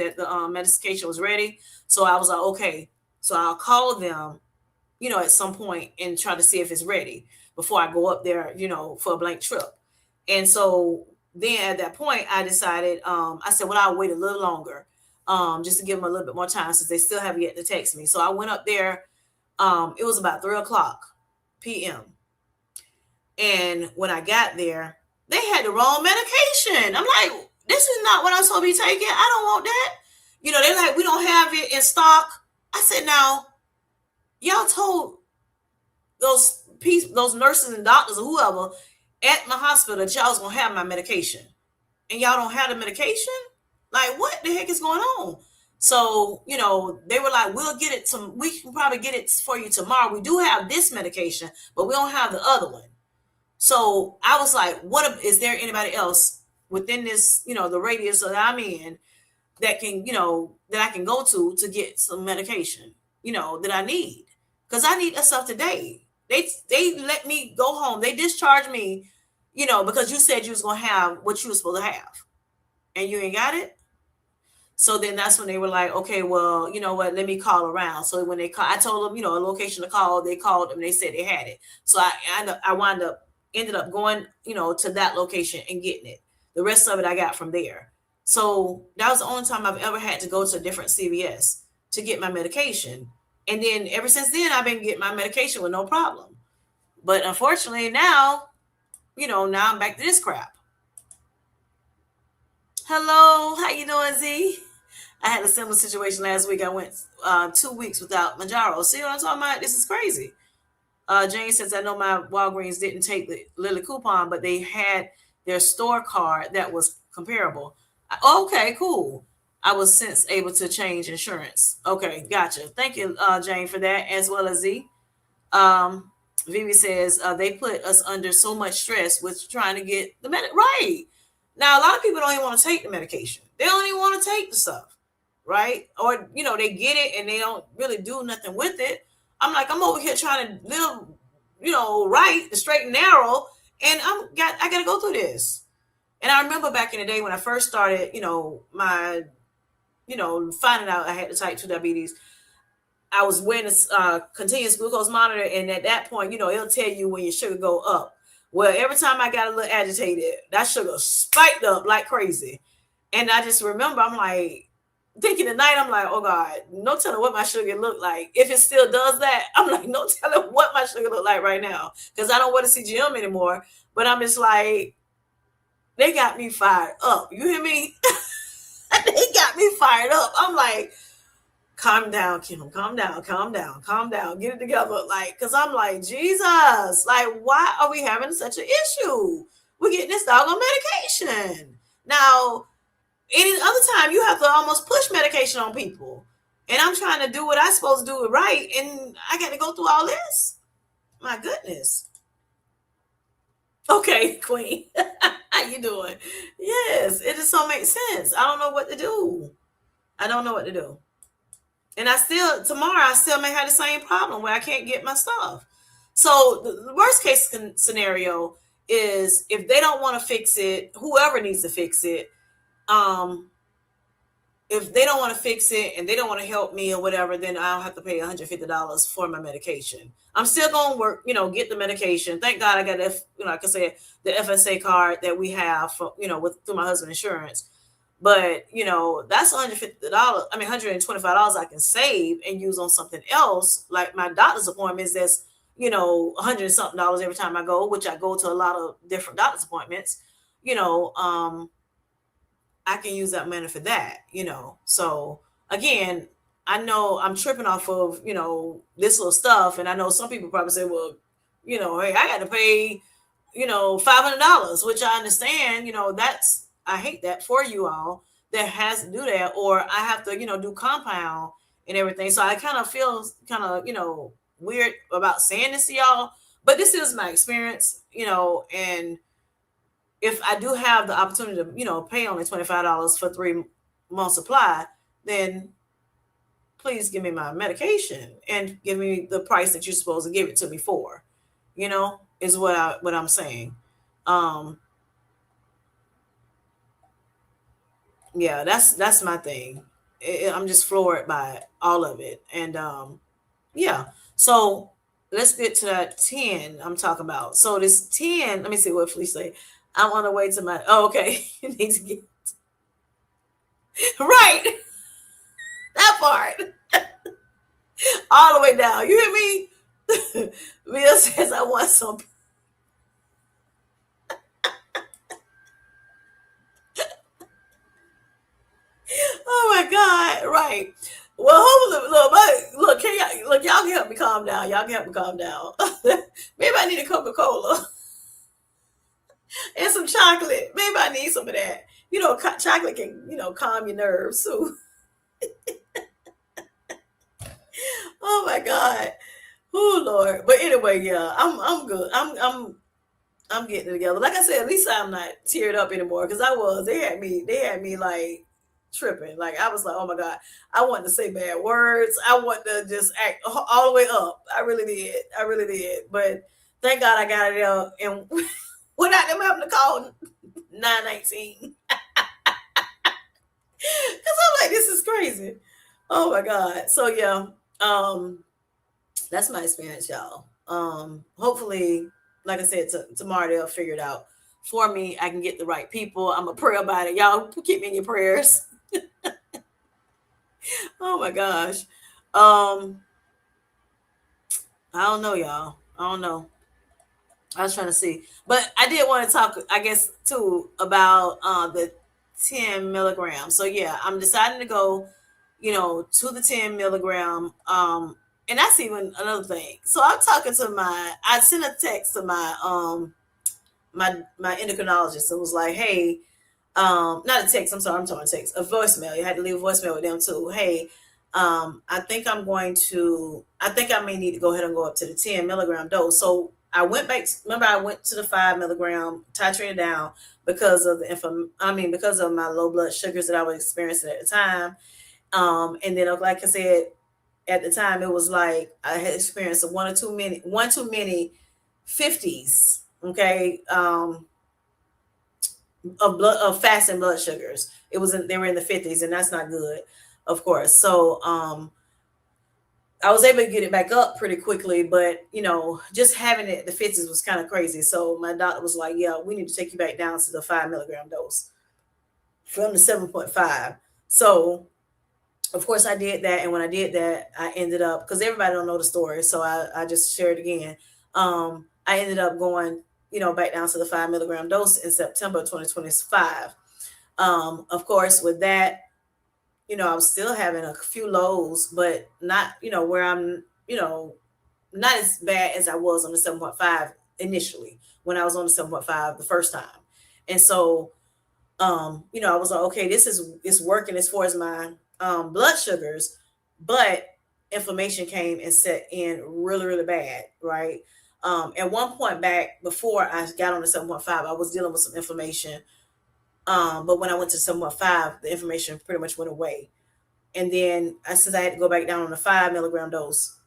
Speaker 1: the medication was ready. So I was like, okay. So I'll call them, at some point and try to see if it's ready before I go up there, for a blank trip. And so then at that point I decided, I said, well, I'll wait a little longer, just to give them a little bit more time, since they still haven't yet to text me. So I went up there. It was about 3:00 p.m. And when I got there, they had the wrong medication. I'm like, this is not what I'm supposed to be taking. I don't want that. They're like, we don't have it in stock. I said, now, y'all told those nurses and doctors or whoever at my hospital that y'all was going to have my medication. And y'all don't have the medication? Like, what the heck is going on? So, they were like, we can probably get it for you tomorrow. We do have this medication, but we don't have the other one. So I was like, is there anybody else within this, the radius that I'm in that can, that I can go to get some medication, that I need? Because I need that stuff today. They let me go home. They discharged me, because you said you was going to have what you was supposed to have, and you ain't got it. So then that's when they were like, okay, well, you know what, let me call around. So when they call, I told them, a location to call. They called them. They said they had it. So I ended up going, to that location and getting it. The rest of it I got from there. So that was the only time I've ever had to go to a different CVS. to get my medication. And then ever since then, I've been getting my medication with no problem. But unfortunately, now, now I'm back to this crap. Hello, how you doing, Z? I had a similar situation last week. I went 2 weeks without Mounjaro. See what I'm talking about? This is crazy. Jane says, I know my Walgreens didn't take the Lilly coupon, but they had their store card that was comparable. Okay, cool. I was since able to change insurance. Okay, gotcha. Thank you, Jane, for that, as well as Z. Um, Vivi says they put us under so much stress with trying to get the right. Now, a lot of people don't even want to take the medication. They don't even want to take the stuff, right? Or they get it and they don't really do nothing with it. I'm over here trying to live, right, the straight and narrow, and I got to go through this. And I remember back in the day when I first started, my, finding out I had the type 2 diabetes. I was wearing a continuous glucose monitor, and at that point, it'll tell you when your sugar go up. Well, every time I got a little agitated, that sugar spiked up like crazy. And I just remember, I'm like, thinking at night, I'm like, oh God, no telling what my sugar look like. If it still does that, I'm like, no telling what my sugar look like right now. Because I don't want to CGM anymore. But I'm just like, they got me fired up. You hear me? They got me fired up. I'm like, calm down, Kim. Calm down. Get it together. Like, because I'm like, Jesus, like, why are we having such an issue? We're getting this doggone medication. Now, any other time, you have to almost push medication on people. And I'm trying to do what I'm supposed to do it right. And I got to go through all this. My goodness. Okay, Queen. How you doing? Yes, it just don't make sense. I don't know what to do. And tomorrow I still may have the same problem where I can't get my stuff. So the worst case scenario is if they don't want to fix it, whoever needs to fix it, if they don't want to fix it and they don't want to help me or whatever, then I'll have to pay $150 for my medication. I'm still going to work, get the medication. Thank God I got, like I said, the FSA card that we have for, through my husband's insurance. But, that's $150. I mean, $125 I can save and use on something else. Like my doctor's appointments, that's, $100 something every time I go, which I go to a lot of different doctor's appointments, I can use that money for that, So again, I know I'm tripping off of, this little stuff. And I know some people probably say, well, hey, I got to pay, $500, which I understand, I hate that for you all that has to do that, or I have to, do compound and everything. So I kind of feel weird about saying this to y'all, but this is my experience, and if I do have the opportunity to, pay only $25 for 3 months supply, then please give me my medication and give me the price that you're supposed to give it to me for, is what I'm saying. Yeah, that's my thing. I'm just floored by all of it. And yeah. So let's get to that 10 I'm talking about. So this 10, let me see what Felice say. I'm on the way to my okay. You need to get right. That part. All the way down. You hear me? Mia says I want some. Oh my God! Right. Well, hopefully, look, y'all can help me calm down. Y'all can help me calm down. Maybe I need a Coca-Cola and some chocolate. Maybe I need some of that. Chocolate can, calm your nerves too. Oh my God. Oh Lord. But anyway, yeah, I'm good. I'm getting it together. Like I said, at least I'm not teared up anymore because I was. They had me like tripping. Like I was like, oh my God, I wanted to say bad words. I want to just act all the way up. I really did. But thank God I got it out and without them having to call 919. Because I'm like, this is crazy. Oh my God. So yeah, that's my experience, y'all. Hopefully, like I said, tomorrow they'll figure it out for me. I can get the right people. I'm a pray about it. Y'all keep me in your prayers. Oh my gosh. Um, I don't know, y'all. I don't know. I was trying to see, but I did want to talk, I guess, too, about the 10 milligrams. So yeah, I'm deciding to go, to the 10 milligram. And that's even another thing. So I'm talking to I sent a text to my endocrinologist. It was like, hey, not a text, I'm sorry, I'm talking text, a voicemail. You had to leave a voicemail with them too. Hey, I think I may need to go ahead and go up to the 10 milligram dose. So I went back, remember I went to the 5 milligram, titrated down because of because of my low blood sugars that I was experiencing at the time. And then like I said, at the time it was like I had experienced one too many 50s. Okay. Of fasting blood sugars. They were in the 50s, and that's not good, of course. So I was able to get it back up pretty quickly, but just having it the 50s was kind of crazy. So my doctor was like, "Yeah, we need to take you back down to the 5 milligram dose from the 7.5." So of course I did that, and when I did that, I ended up, because everybody don't know the story, so I just share it again. I ended up going, back down to the 5 milligram dose in September 2025. Of course, with that, I was still having a few lows, but not, where I'm, not as bad as I was on the 7.5 initially when I was on the 7.5 the first time. And so, I was like, okay, it's working as far as my blood sugars, but inflammation came and set in really, really bad, right? At one point back before I got on the 7.5, I was dealing with some inflammation. But when I went to 7.5, the information pretty much went away. And then since I had to go back down on the 5 milligram dose,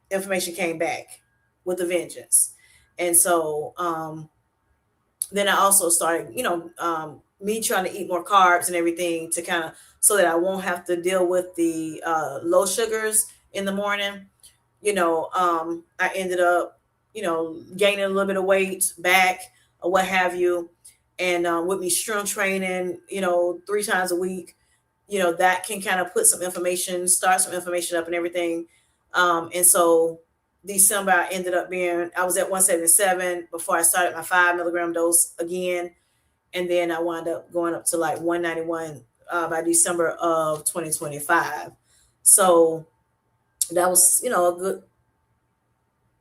Speaker 1: information came back with a vengeance. And so then I also started, me trying to eat more carbs and everything to kind of so that I won't have to deal with the low sugars in the morning. I ended up, gaining a little bit of weight back or what have you. And with me strength training, 3 times a week, that can kind of start some information up and everything. And so December, I was at 177 before I started my 5 milligram dose again. And then I wound up going up to like 191 by December of 2025. So that was, a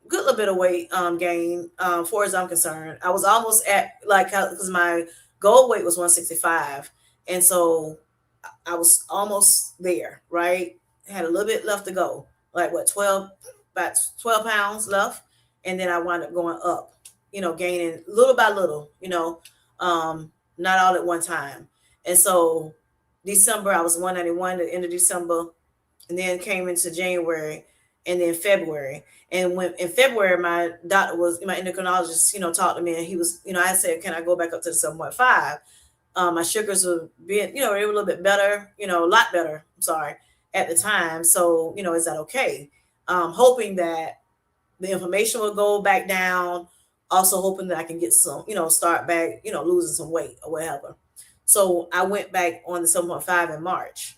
Speaker 1: good little bit of weight gain, far as I'm concerned. I was almost at like, because my goal weight was 165, and so I was almost there. Right, had a little bit left to go, like what 12 pounds left, and then I wound up going up. Gaining little by little. Not all at one time, and so December I was 191 at the end of December, and then came into January, and then February. And when in February, my endocrinologist, talked to me, and he was, I said, can I go back up to the 7.5? My sugars were being, they were a little bit better, a lot better. I'm sorry, at the time. So, is that okay? Hoping that the inflammation will go back down. Also hoping that I can get some, start back, losing some weight or whatever. So I went back on the 7.5 in March.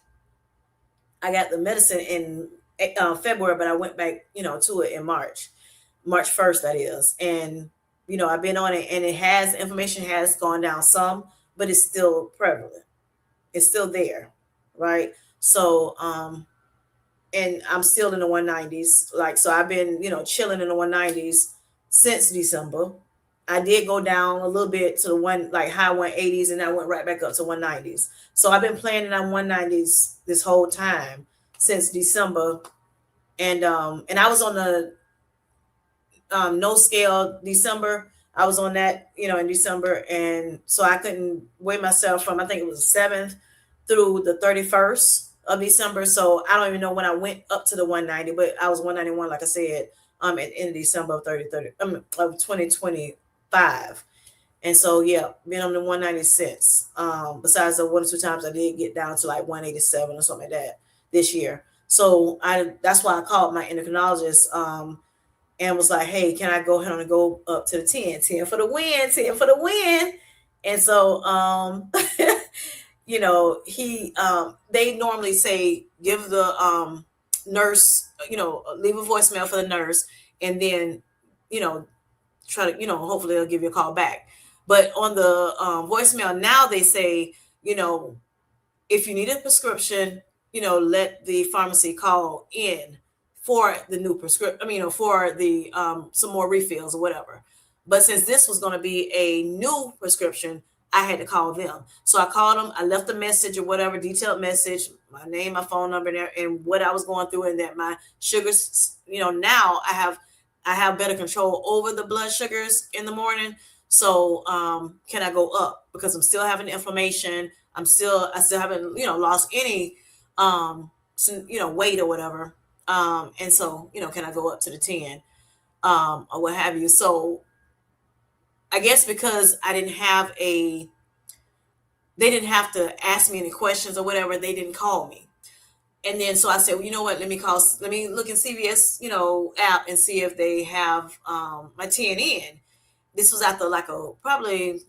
Speaker 1: I got the medicine in February, but I went back, to it in March 1st, that is. And, I've been on it, and information has gone down some, but it's still prevalent. It's still there. Right. So, and I'm still in the 190s. Like, so I've been, chilling in the 190s since December. I did go down a little bit to the high 180s, and I went right back up to 190s. So I've been planning on 190s this whole time since December. And I was on the no scale December. I was on that, in December, and so I couldn't weigh myself from, I think it was the 7th through the 31st of December. So I don't even know when I went up to the 190, but I was 191, like I said, in December of 2025. And so yeah, been on the 190 since. Besides the 1 or 2 times I did get down to like 187 or something like that this year. So that's why I called my endocrinologist, and was like, hey, can I go ahead and go up to the 10 for the win, 10 for the win. And so they normally say give the nurse, leave a voicemail for the nurse, and then you know try to, hopefully they'll give you a call back. But on the voicemail now they say, you know if you need a prescription, let the pharmacy call in for the new prescription. For the some more refills or whatever. But since this was going to be a new prescription, I had to call them. So I called them. I left a message or whatever, detailed message, my name, my phone number, and what I was going through, and that my sugars. Now I have better control over the blood sugars in the morning. So can I go up because I'm still having inflammation? I still haven't lost any weight or whatever. And so can I go up to the 10 or what have you? So I guess because they didn't have to ask me any questions or whatever, they didn't call me. And then so I said, well, you know what, let me look in CVS app and see if they have my 10 in. This was after like a probably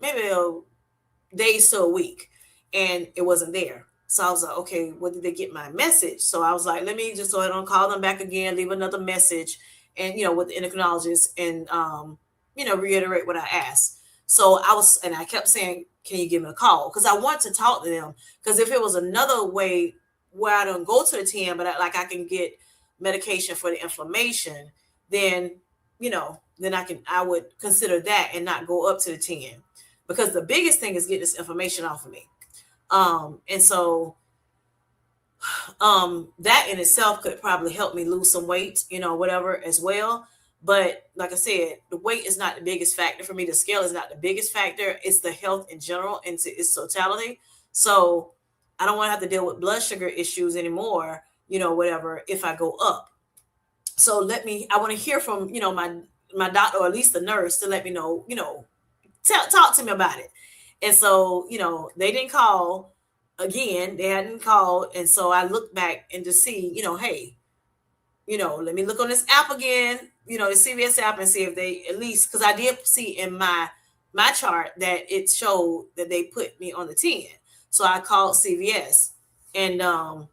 Speaker 1: maybe a days to a week, and it wasn't there. So I was like, okay, well, did they get my message? So I was like, let me just go ahead and call them back again, leave another message, and with the endocrinologist, and reiterate what I asked. So I kept saying, can you give me a call? Because I want to talk to them. Because if it was another way where I don't go to the 10, but I can get medication for the inflammation, then then I would consider that and not go up to the 10, because the biggest thing is get this information off of me. And so that in itself could probably help me lose some weight, whatever as well. But like I said, the weight is not the biggest factor for me. The scale is not the biggest factor. It's the health in general and its totality. So I don't want to have to deal with blood sugar issues anymore, whatever, if I go up. So I want to hear from, my doctor, or at least the nurse, to let me know, talk to me about it. And so, they didn't call again. They hadn't called. And so I looked back and to see, hey, let me look on this app again, the CVS app, and see if they at least, because I did see in my chart that it showed that they put me on the 10. So I called CVS, and I'm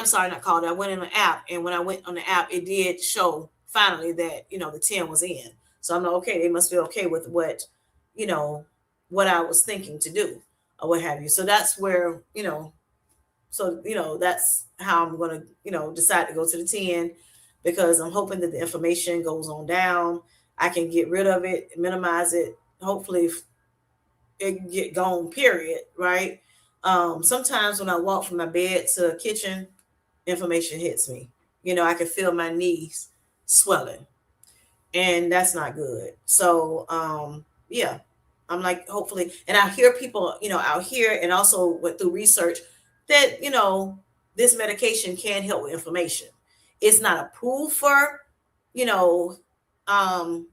Speaker 1: sorry, not called. I went in the app, and when I went on the app, it did show finally that the 10 was in. So I'm like, okay, they must be okay with you know what I was thinking to do or what have you. So that's where that's how I'm going to decide to go to the 10, because I'm hoping that the information goes on down. I can get rid of it, minimize it, hopefully it can get gone, period, right? Sometimes when I walk from my bed to the kitchen, information hits me. I can feel my knees swelling, and that's not good. So yeah, I'm like, hopefully, and I hear people out here, and also went through research that this medication can help with inflammation. It's not approved for you know um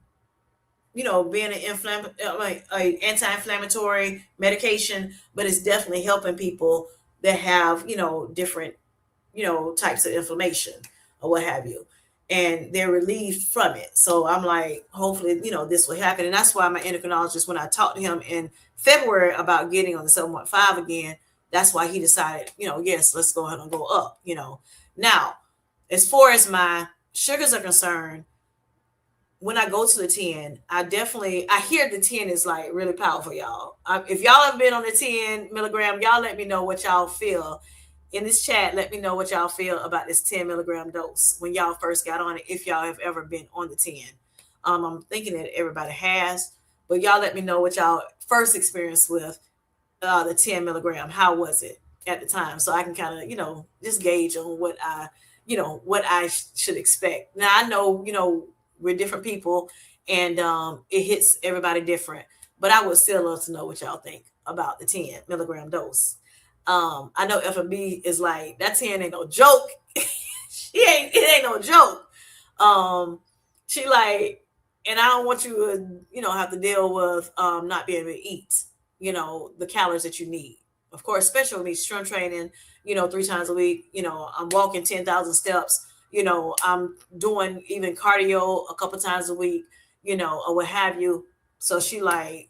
Speaker 1: being like a anti-inflammatory medication, but it's definitely helping people that have different types of inflammation or what have you, and they're relieved from it. So I'm like, hopefully, this will happen. And that's why my endocrinologist, when I talked to him in February about getting on the 7.5 again, that's why he decided, yes, let's go ahead and go up. Now, as far as my sugars are concerned, when I go to the 10, I hear the 10 is like really powerful, y'all. If y'all have been on the 10 milligram, y'all let me know what y'all feel in this chat. Let me know what y'all feel about this 10 milligram dose when y'all first got on it, if y'all have ever been on the 10. I'm thinking that everybody has, but y'all let me know what y'all first experience with the 10 milligram. How was it at the time? So I can kind of, just gauge on what I should expect. Now I know, we're different people, and it hits everybody different, but I would still love to know what y'all think about the 10 milligram dose. I know FMB is like, that 10 ain't no joke. It ain't no joke. She like, and I don't want you to, have to deal with not being able to eat, the calories that you need. Of course, especially with me strength training, 3 times a week, I'm walking 10,000 steps, I'm doing even cardio a couple times a week, or what have you. So she like,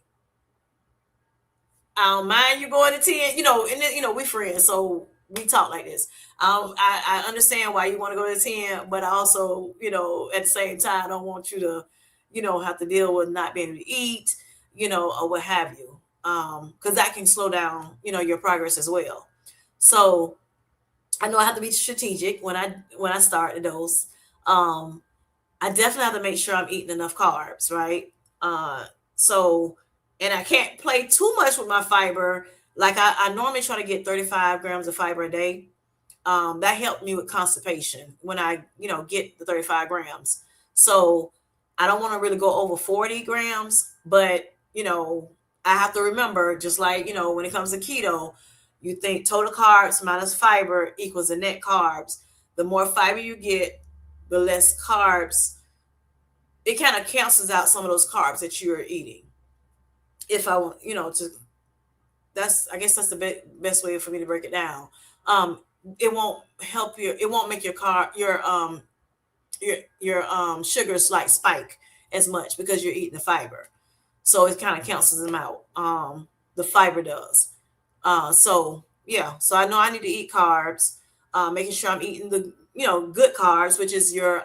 Speaker 1: I don't mind you going to 10, and then, we friends, so we talk like this. I understand why you want to go to 10, but I also, at the same time, I don't want you to, have to deal with not being able to eat, or what have you. Because that can slow down, your progress as well. So I know I have to be strategic when I start the dose. Um, I definitely have to make sure I'm eating enough carbs, right? So, and I can't play too much with my fiber. Like I normally try to get 35 grams of fiber a day. That helped me with constipation when I, get the 35 grams. So I don't want to really go over 40 grams, but, I have to remember, just like, when it comes to keto, you think total carbs minus fiber equals the net carbs. The more fiber you get, the less carbs. It kind of cancels out some of those carbs that you're eating. If I want, I guess that's the best way for me to break it down. It won't help you. It won't make your sugars like spike as much because you're eating the fiber. So it kind of cancels them out. The fiber does. So yeah, so I know I need to eat carbs. Making sure I'm eating the good carbs, which is your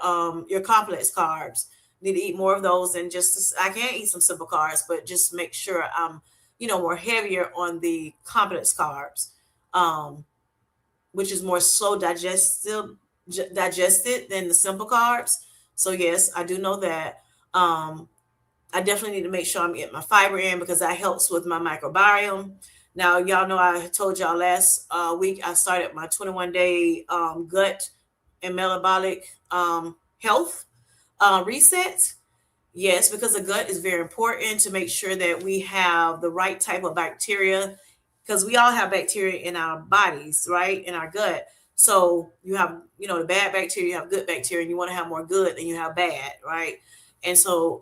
Speaker 1: complex carbs. Need to eat more of those, and I can eat some simple carbs, but just make sure I'm more heavier on the complex carbs, which is more slow digested than the simple carbs. So yes, I do know that. I definitely need to make sure I'm getting my fiber in because that helps with my microbiome. Now, y'all know I told y'all last week I started my 21-day gut and metabolic health reset. Yes, because the gut is very important to make sure that we have the right type of bacteria because we all have bacteria in our bodies, right? In our gut. So you have, the bad bacteria, you have good bacteria, and you want to have more good than you have bad, right? And so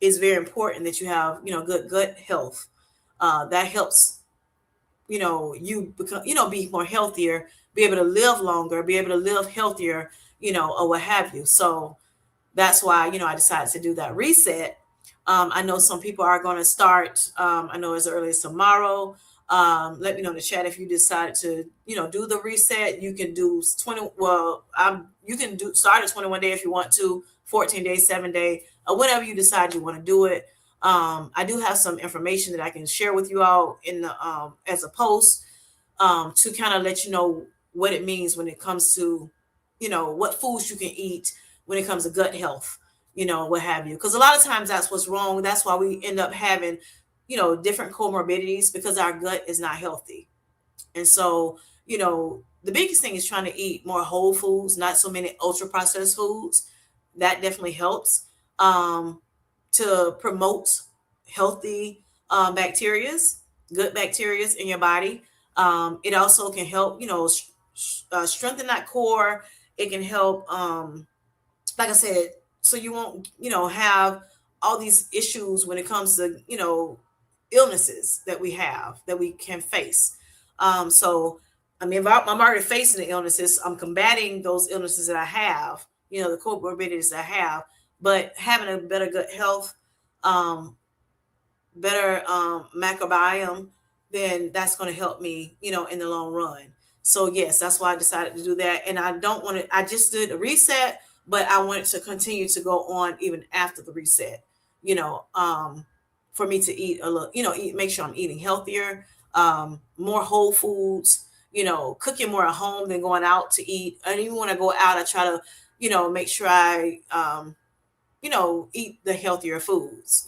Speaker 1: it's very important that you have, good gut health. That helps, you become, be more healthier, be able to live longer, be able to live healthier, or what have you. So that's why, I decided to do that reset. I know some people are going to start, I know as early as tomorrow. Let me know in the chat if you decide to, do the reset. You can do 20. Well, you can start at 21 day if you want to, 14 days, 7 day, or whatever you decide you want to do it. I do have some information that I can share with you all in the as a post to kind of let you know what it means when it comes to, what foods you can eat when it comes to gut health, what have you. Because a lot of times that's what's wrong. That's why we end up having, different comorbidities because our gut is not healthy. And so, the biggest thing is trying to eat more whole foods, not so many ultra processed foods. That definitely helps to promote healthy bacterias, good bacterias in your body. It also can help, strengthen that core. It can help, like I said, so you won't, have all these issues when it comes to, illnesses that we have that we can face. So, I mean, if I'm already facing the illnesses, I'm combating those illnesses that I have, the comorbidities that I have, but having a better gut health, um, better microbiome, then that's going to help me, in the long run. So yes, that's why I decided to do that. And I don't want to, I just did a reset, but I wanted to continue to go on even after the reset, you know, for me to eat a little, make sure I'm eating healthier, more whole foods, cooking more at home than going out to eat. And even when I go out, I try to, make sure I, eat the healthier foods,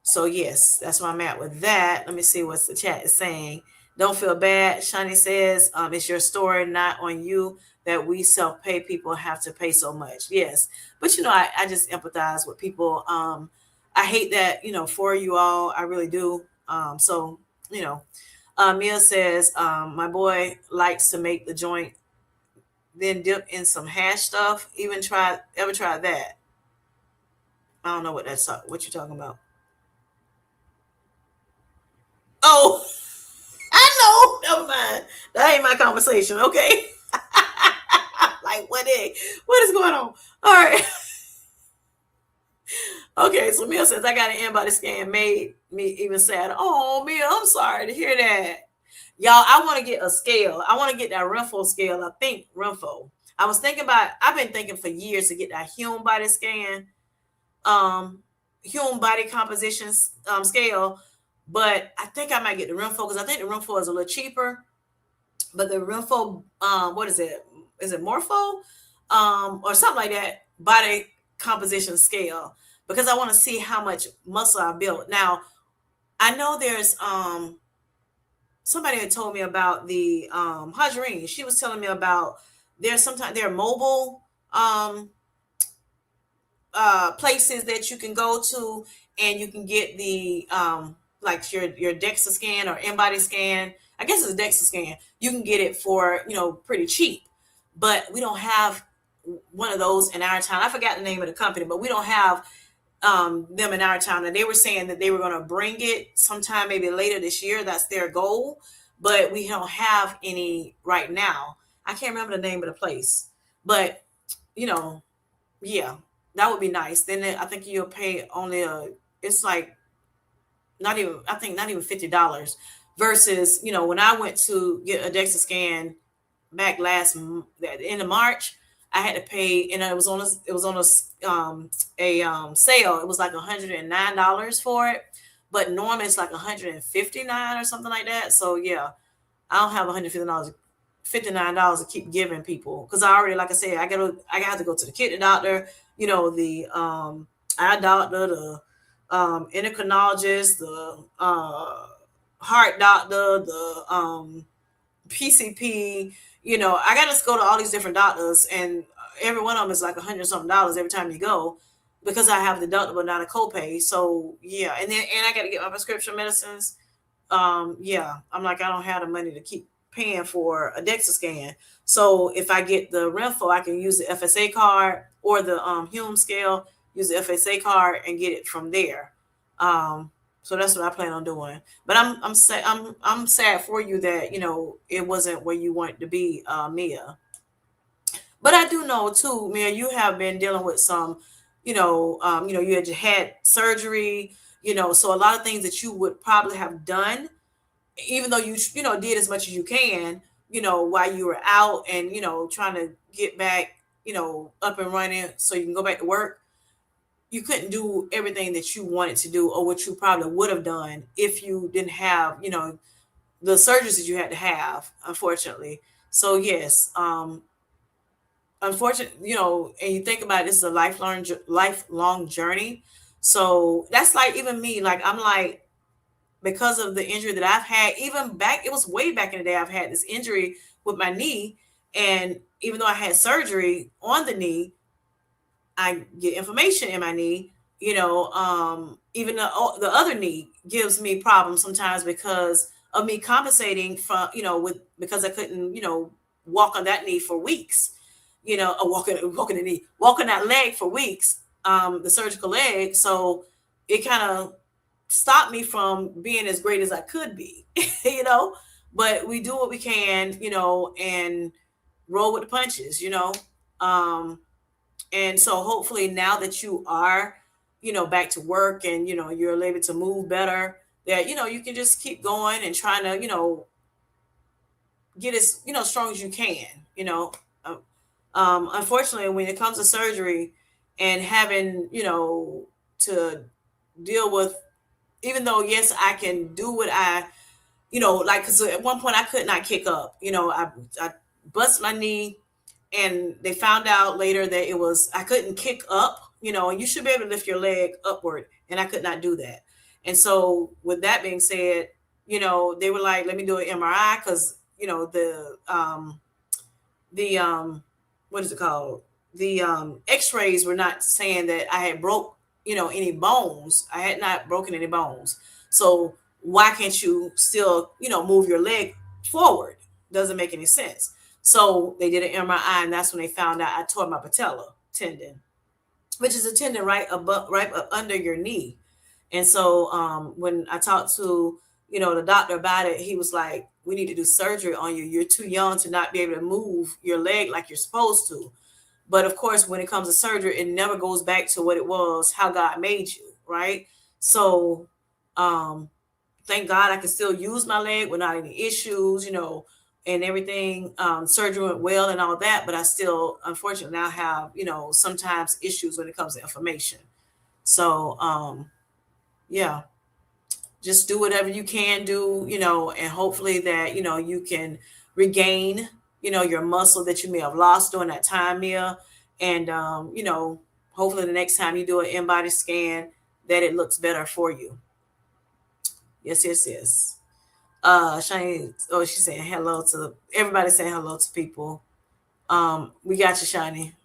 Speaker 1: So yes, that's where I'm at with that. Let me see what the chat is saying. Don't feel bad. Shani says, it's your story, not on you, that we self-pay people have to pay so much. Yes. But I just empathize with people. I hate that, for you all. I really do. So, Mia says, my boy likes to make the joint, then dip in some hash stuff. Ever tried that? I don't know what what you're talking about. Oh, I know. Never mind. That ain't my conversation. Okay. Like what is going on? All right. Okay, so Mia says I got an in-body scan, made me even sad. Oh, Mia, I'm sorry to hear that. Y'all, I want to get a scale. I want to get that Renfo scale. I think Renfo. I've been thinking for years to get that human body scan, um, human body composition scale, but I think I might get the Renfo because I think the Renfo is a little cheaper. But the Renfo, what is it? Is it Morpho, or something like that? Body composition scale, because I want to see how much muscle I built. Now I know there's somebody had told me about the Hajarine. She was telling me about there's sometimes there are mobile places that you can go to, and you can get the like your DEXA scan or in-body scan. I guess it's a DEXA scan. You can get it for pretty cheap, but we don't have one of those in our town. I forgot the name of the company, but we don't have them in our town. And they were saying that they were going to bring it sometime maybe later this year. That's their goal, but we don't have any right now. I can't remember the name of the place, but you know, yeah, that would be nice. Then I think you'll pay only it's like not even, I think not even $50 versus, when I went to get a DEXA scan back at the end of March, I had to pay, and it was on a sale. It was like $109 for it, but normally it's like 159 or something like that. So yeah, I don't have $159 to keep giving people because I already, like I said, I got to go to the kidney doctor, the eye doctor, the endocrinologist, the heart doctor, the PCP. I got to go to all these different doctors, and every one of them is like $100 something every time you go because I have deductible, not a copay. So yeah, and I got to get my prescription medicines. Yeah, I'm like, I don't have the money to keep paying for a DEXA scan. So if I get the Renfo, I can use the FSA card or the Hume scale, use the FSA card and get it from there. So that's what I plan on doing. But I'm sad for you that it wasn't where you want to be, Mia. But I do know too, Mia, you have been dealing with some, you had surgery, so a lot of things that you would probably have done, even though you did as much as you can, while you were out and, trying to get back, up and running so you can go back to work. You couldn't do everything that you wanted to do or what you probably would have done if you didn't have, the surgeries that you had to have, unfortunately. So yes, unfortunately, and you think about it, this is a lifelong journey. So that's like even me, like I'm like, because of the injury that I've had, even back, it was way back in the day, I've had this injury with my knee. And even though I had surgery on the knee, I get inflammation in my knee, even the other knee gives me problems sometimes because of me compensating from, because I couldn't, walk on that knee for weeks, or walking that leg for weeks, the surgical leg. So it kind of stopped me from being as great as I could be, but we do what we can, and roll with the punches, and so hopefully now that you are, back to work and, you're able to move better, that, you can just keep going and trying to, get as, strong as you can, unfortunately, when it comes to surgery and having, to deal with, even though, yes, I can do what I, like, because at one point I could not kick up, I bust my knee and they found out later that I couldn't kick up, and you should be able to lift your leg upward, and I could not do that. And so with that being said, they were like, let me do an MRI because, the what is it called? The x-rays were not saying that I had broke, any bones. I had not broken any bones. So why can't you still, move your leg forward? Doesn't make any sense. So they did an MRI, and that's when they found out I tore my patella tendon, which is a tendon right up under your knee. And so when I talked to, the doctor about it, he was like, we need to do surgery on you. You're too young to not be able to move your leg like you're supposed to. But of course, when it comes to surgery, it never goes back to what it was, how God made you, right? So, um, thank God I can still use my leg without any issues, and everything. Surgery went well and all that, but I still, unfortunately, now have, sometimes issues when it comes to inflammation. So, yeah, just do whatever you can do, and hopefully that, you can regain, your muscle that you may have lost during that time, Mia. And, hopefully the next time you do an in-body scan, that it looks better for you. Yes, yes, yes. Shiny, oh, she's saying hello to everybody, saying hello to people. We got you, Shiny.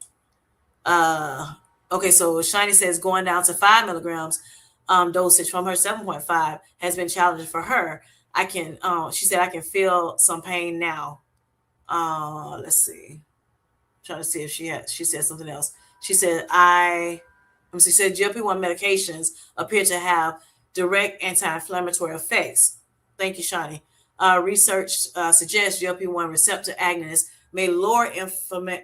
Speaker 1: Uh, okay, so Shiny says going down to 5 milligrams dosage from her 7.5 has been challenging for her. She said, I can feel some pain now. Let's see. Trying to see if she said something else. She said, she said GLP-1 medications appear to have direct anti-inflammatory effects. Thank you, Shani. Research suggests GLP-1 receptor agonists may lower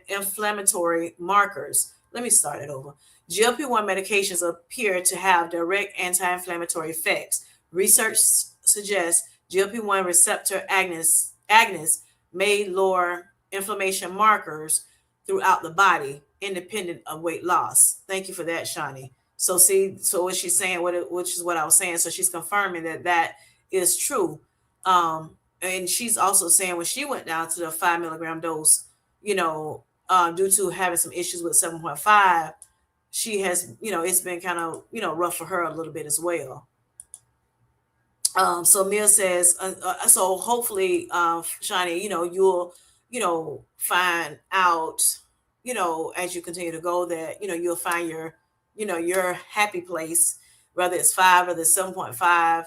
Speaker 1: inflammatory markers. Let me start it over. GLP-1 medications appear to have direct anti-inflammatory effects. Research suggests GLP-1 receptor agonists may lower inflammation markers throughout the body, independent of weight loss. Thank you for that, Shani. So see, so what she's saying, which is what I was saying. So she's confirming that is true. And she's also saying when she went down to the 5 milligram dose, due to having some issues with 7.5, she has, it's been kind of, rough for her a little bit as well. So Mia says, so hopefully, Shani, you'll find out, as you continue to go that, you'll find your happy place, whether it's 5 or the 7.5. I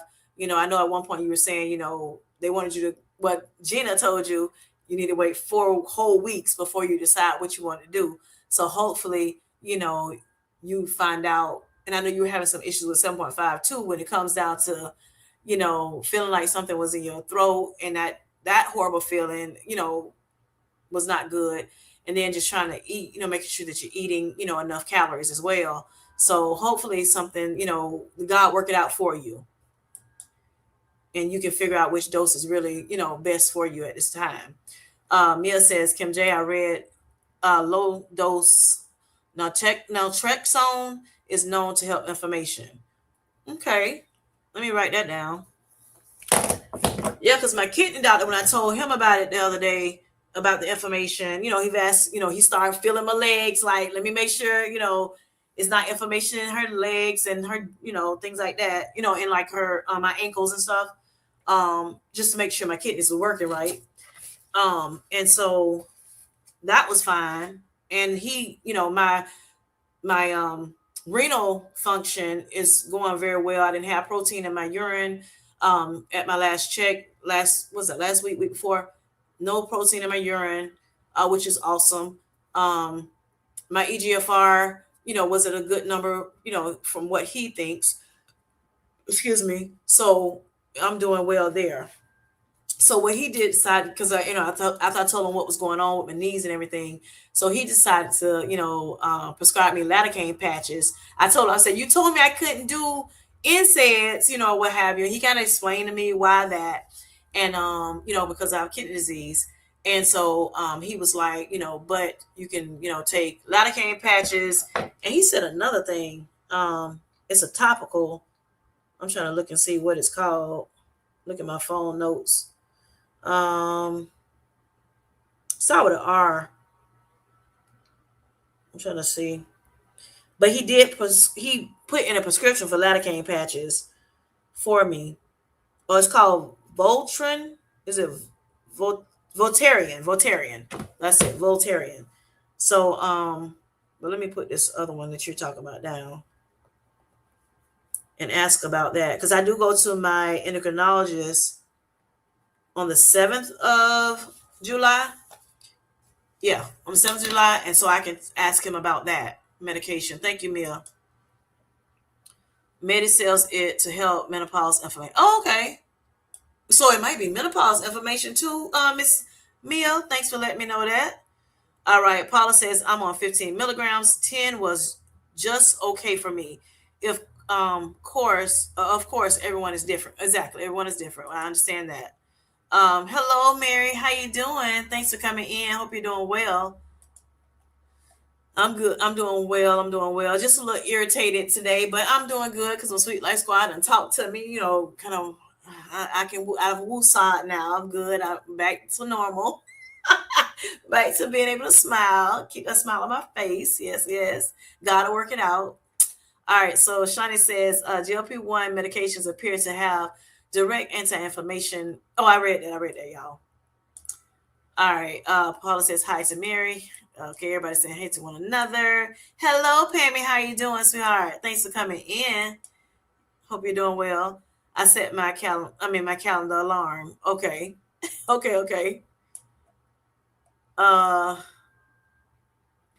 Speaker 1: know at one point you were saying, they wanted you to, what Gina told you, you need to wait 4 whole weeks before you decide what you want to do. So hopefully, you find out, and I know you were having some issues with 7.5 too, when it comes down to, feeling like something was in your throat, and that horrible feeling, was not good. And then just trying to eat, making sure that you're eating, enough calories as well. So hopefully something, God work it out for you. And you can figure out which dose is really, best for you at this time. Mia says, Kim J, I read low dose naltrexone is known to help inflammation. Okay, let me write that down. Yeah, because my kidney doctor, when I told him about it the other day, about the inflammation, he asked, he started feeling my legs, like, let me make sure, it's not inflammation in her legs and her, things like that, and like her, my ankles and stuff, just to make sure my kidneys were working right. And so that was fine. And he, my renal function is going very well. I didn't have protein in my urine at my last check, last week before, no protein in my urine, which is awesome. My EGFR, was at a good number, from what he thinks. Excuse me. So I'm doing well there. So what he did decide, because after I told him what was going on with my knees and everything, so he decided to prescribe me lidocaine patches. I told him, I said, you told me I couldn't do NSAIDs, what have you. He kind of explained to me why that, and because I have kidney disease. And so he was like, but you can, take lidocaine patches. And he said another thing. It's a topical. I'm trying to look and see what it's called. Look at my phone notes. Start with an R. I'm trying to see. But he put in a prescription for lidocaine patches for me. Oh, it's called Voltaren. Is it Voltaren? Voltaren. That's it, Voltaren. So, but let me put this other one that you're talking about down and ask about that. Because I do go to my endocrinologist on the 7th of July. Yeah, on the 7th of July. And so I can ask him about that medication. Thank you, Mia. Medicells it to help menopause inflammation. Oh, okay. So it might be menopause inflammation too, Miss Mia. Thanks for letting me know that. All right. Paula says, I'm on 15 milligrams. 10 was just okay for me. If, of course, everyone is different. Exactly. Everyone is different. I understand that. Hello, Mary. How you doing? Thanks for coming in. Hope you're doing well. I'm good. I'm doing well. I'm doing well. Just a little irritated today, but I'm doing good because my Sweet Life Squad and talk to me. Kind of. I can out of woosah now. I'm good. I'm back to normal. Back to being able to smile. Keep a smile on my face. Yes, yes. Gotta work it out. All right. So Shani says GLP-1 medications appear to have direct anti-inflammation. Oh, I read that. I read that, y'all. All right. Paula says hi to Mary. Okay, everybody saying hey to one another. Hello, Pammy. How you doing, sweetheart? Thanks for coming in. Hope you're doing well. I set my calendar alarm. Okay. Okay, okay. Uh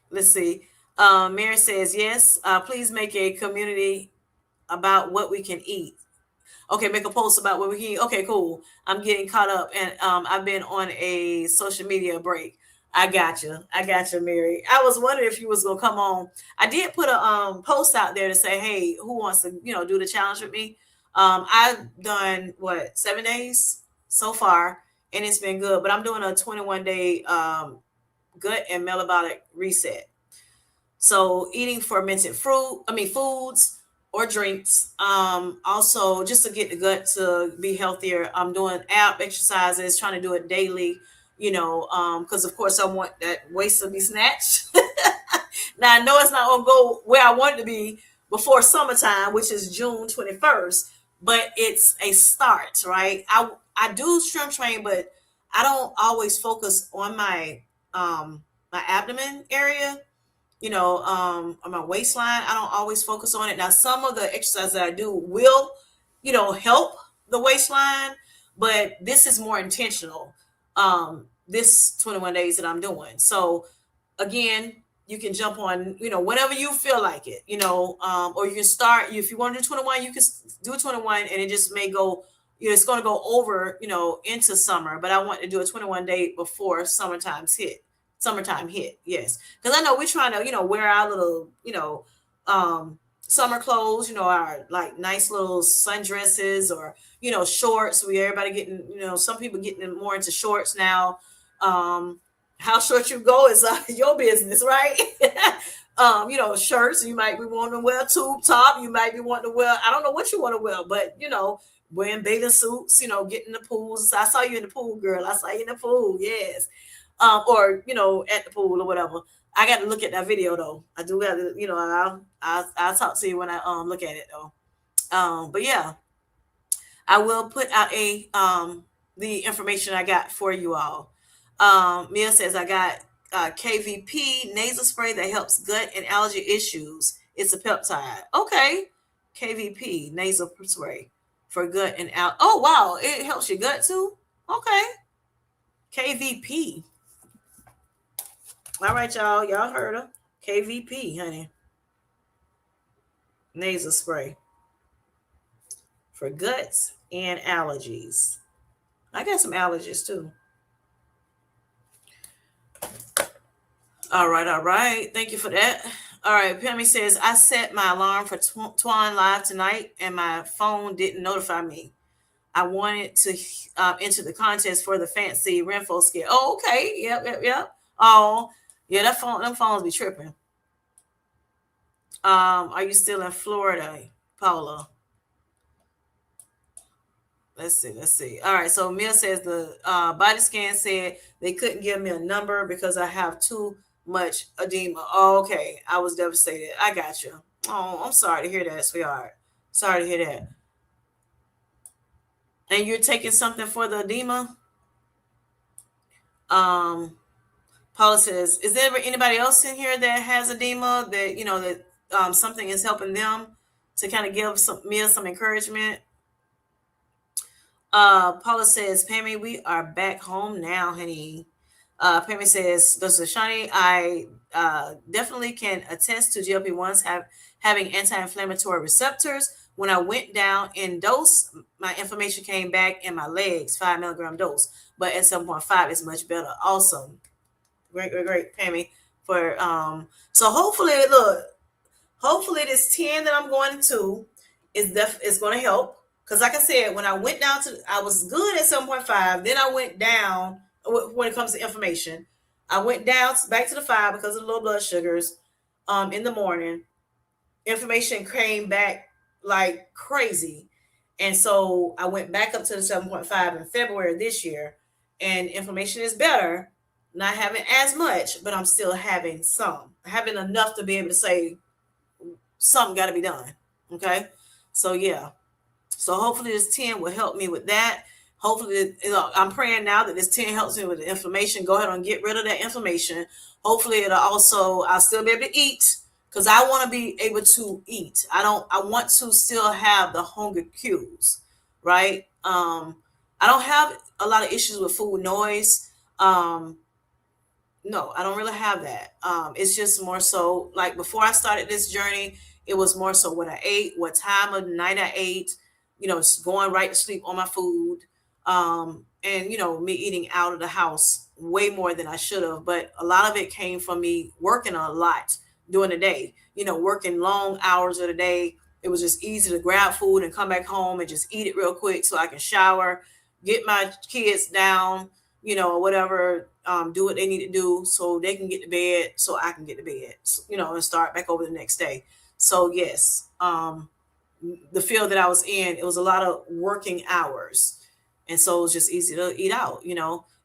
Speaker 1: let's see. Mary says yes. Please make a community about what we can eat. Okay, make a post about what we can. Okay, cool. I'm getting caught up, and I've been on a social media break. I got you. I got you, Mary. I was wondering if you was gonna come on. I did put a post out there to say, hey, who wants to do the challenge with me? I've done what 7 days so far, and it's been good. But I'm doing a 21 day gut and metabolic reset. So eating fermented foods or drinks. Also just to get the gut to be healthier. I'm doing ab exercises, trying to do it daily, because of course I want that waist to be snatched. Now I know it's not gonna go where I want it to be before summertime, which is June 21st, but it's a start, right? I do strength train, but I don't always focus on my abdomen area, on my waistline. I don't always focus on it. Now, some of the exercises that I do will, help the waistline, but this is more intentional. This 21 days that I'm doing. So again, you can jump on, whenever you feel like it, or you can start, if you want to do 21, you can do 21 and it just may go, it's going to go over, into summer, but I want to do a 21 day before summertime hit. Yes. Cause I know we're trying to, wear our little, summer clothes, our like nice little sundresses or, shorts. Everybody getting, some people getting more into shorts now. How short you go is your business, right? Shirts, you might be wanting to wear a tube top. You might be wanting to wear, I don't know what you want to wear, but, wearing bathing suits, getting in the pools. I saw you in the pool, girl. I saw you in the pool. Yes. Or, at the pool or whatever. I got to look at that video though. I do got to, I'll talk to you when I look at it though. But yeah, I will put out the information I got for you all. Mia says I got KVP nasal spray that helps gut and allergy issues. It's a peptide. Okay. KVP nasal spray for gut and Oh wow, it helps your gut too. Okay. KVP. All right, y'all. Y'all heard her. KVP, honey. Nasal spray for guts and allergies. I got some allergies too. All right, all right. Thank you for that. All right, Pammy says I set my alarm for Twan Live tonight, and my phone didn't notify me. I wanted to enter the contest for the fancy Renfo scale. Oh, okay. Yep, yep, yep. Oh, yeah. Them phones be tripping. Are you still in Florida, Paula? Let's see. Let's see. All right. So Mia says the body scan said they couldn't give me a number because I have too much edema. Oh, okay. I was devastated. I got you. Oh, I'm sorry to hear that, sweetheart. Sorry to hear that. And you're taking something for the edema? Paula says, is there anybody else in here that has edema that, that something is helping them to kind of give Mia some encouragement? Paula says, Pammy, we are back home now, honey. Pammy says, this is Shani. I definitely can attest to GLP-1s having anti-inflammatory receptors. When I went down in dose, my inflammation came back in my legs, 5 milligram dose. But at 7.5 is much better. Awesome. great, Pammy. For so hopefully, look, hopefully this 10 that I'm going to is going to help. Because like I said, when I went down to, I was good at 7.5. Then I went down when it comes to information. I went down back to the 5 because of the low blood sugars in the morning. Information came back like crazy. And so I went back up to the 7.5 in February this year. And information is better, not having as much, but I'm still having some, having enough to be able to say something got to be done. Okay. So, yeah. So hopefully this 10 will help me with that. Hopefully, I'm praying now that this 10 helps me with the inflammation. Go ahead and get rid of that inflammation. Hopefully it'll also, I'll still be able to eat because I want to be able to eat. I want to still have the hunger cues, right? I don't have a lot of issues with food noise. No, I don't really have that. It's just more so like before I started this journey, it was more so what I ate, what time of the night I ate, going right to sleep on my food, and me eating out of the house way more than I should have. But a lot of it came from me working a lot during the day, working long hours of the day. It was just easy to grab food and come back home and just eat it real quick so I can shower, get my kids down, or whatever, do what they need to do so they can get to bed, so I can get to bed, and start back over the next day. So yes, the field that I was in, it was a lot of working hours, and so it was just easy to eat out.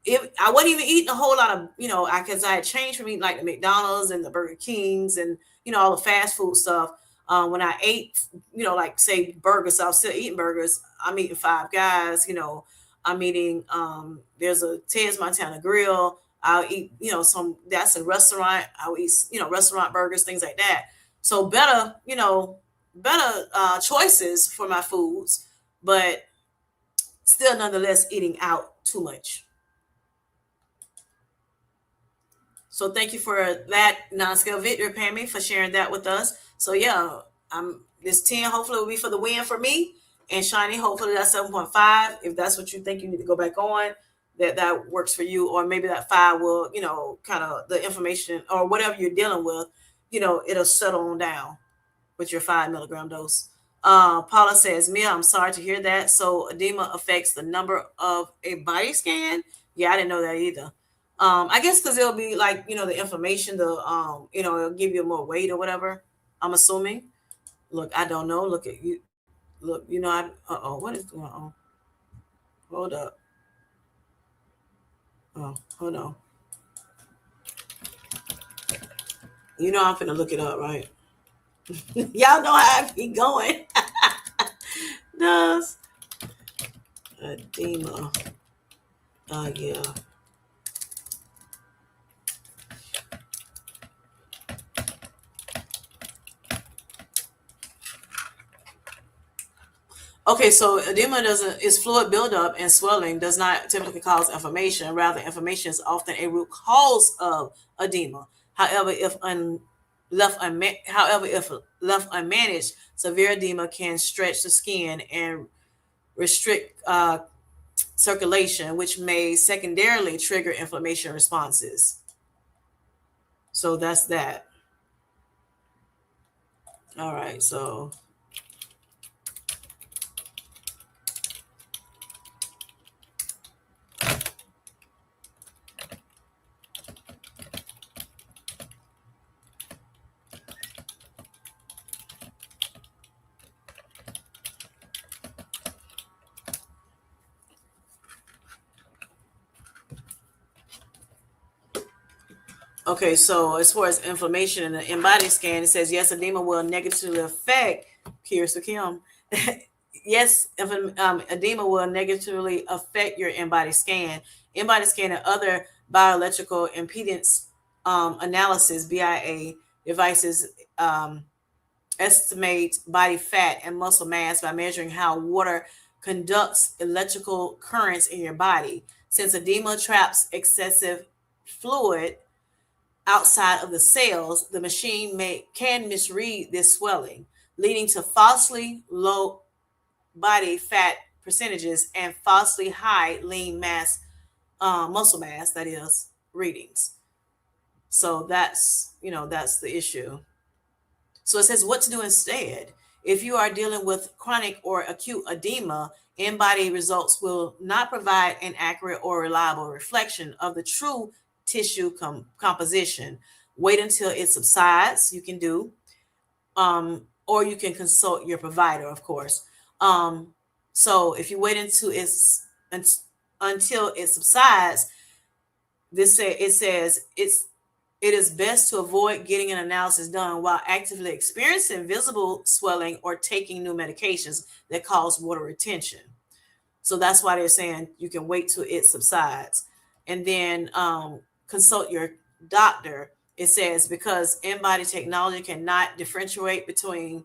Speaker 1: If I wasn't even eating a whole lot of, because I had changed from eating like the McDonald's and the Burger Kings and all the fast food stuff. When I ate, like say burgers, so I was still eating burgers. I'm eating Five Guys. I'm eating. There's a Ted's Montana Grill. I'll eat. Some that's a restaurant. I'll eat. Restaurant burgers, things like that. So better. Better choices for my foods, but still nonetheless eating out too much. So thank you for that non-scale victory, Pammy, for sharing that with us. So yeah, this 10 hopefully will be for the win for me. And Shiny, hopefully that's 7.5. If that's what you think you need to go back on, that works for you. Or maybe that 5 will, kind of the information or whatever you're dealing with, it'll settle on down with your 5 milligram dose. Paula says, Mia, I'm sorry to hear that. So edema affects the number of a body scan. Yeah, I didn't know that either. I guess because it'll be like, the information, it'll give you more weight or whatever. I'm assuming. Look, I don't know. Look at you. Look, what is going on? Hold up. Oh, hold on. I'm finna look it up, right? Y'all know how I be going. Does edema. Yeah. Okay, so edema is fluid buildup and swelling does not typically cause inflammation. Rather, inflammation is often a root cause of edema. However, if left unmanaged, severe edema can stretch the skin and restrict circulation, which may secondarily trigger inflammation responses. So that's that. All right, so okay, so as far as inflammation in the in-body scan, it says yes, edema will negatively affect. Here's to Kim. Yes, edema will negatively affect your in-body scan. In-body scan and other bioelectrical impedance analysis (BIA) devices estimate body fat and muscle mass by measuring how water conducts electrical currents in your body. Since edema traps excessive fluid outside of the cells, the machine can misread this swelling, leading to falsely low body fat percentages and falsely high lean mass, muscle mass, that is, readings. So that's the issue. So it says what to do instead. If you are dealing with chronic or acute edema, in-body results will not provide an accurate or reliable reflection of the true tissue composition. Wait until it subsides. You can do, or you can consult your provider, of course. Um, so if you wait until it subsides, it says it is best to avoid getting an analysis done while actively experiencing visible swelling or taking new medications that cause water retention. So that's why they're saying you can wait till it subsides and then consult your doctor. It says because in-body technology cannot differentiate between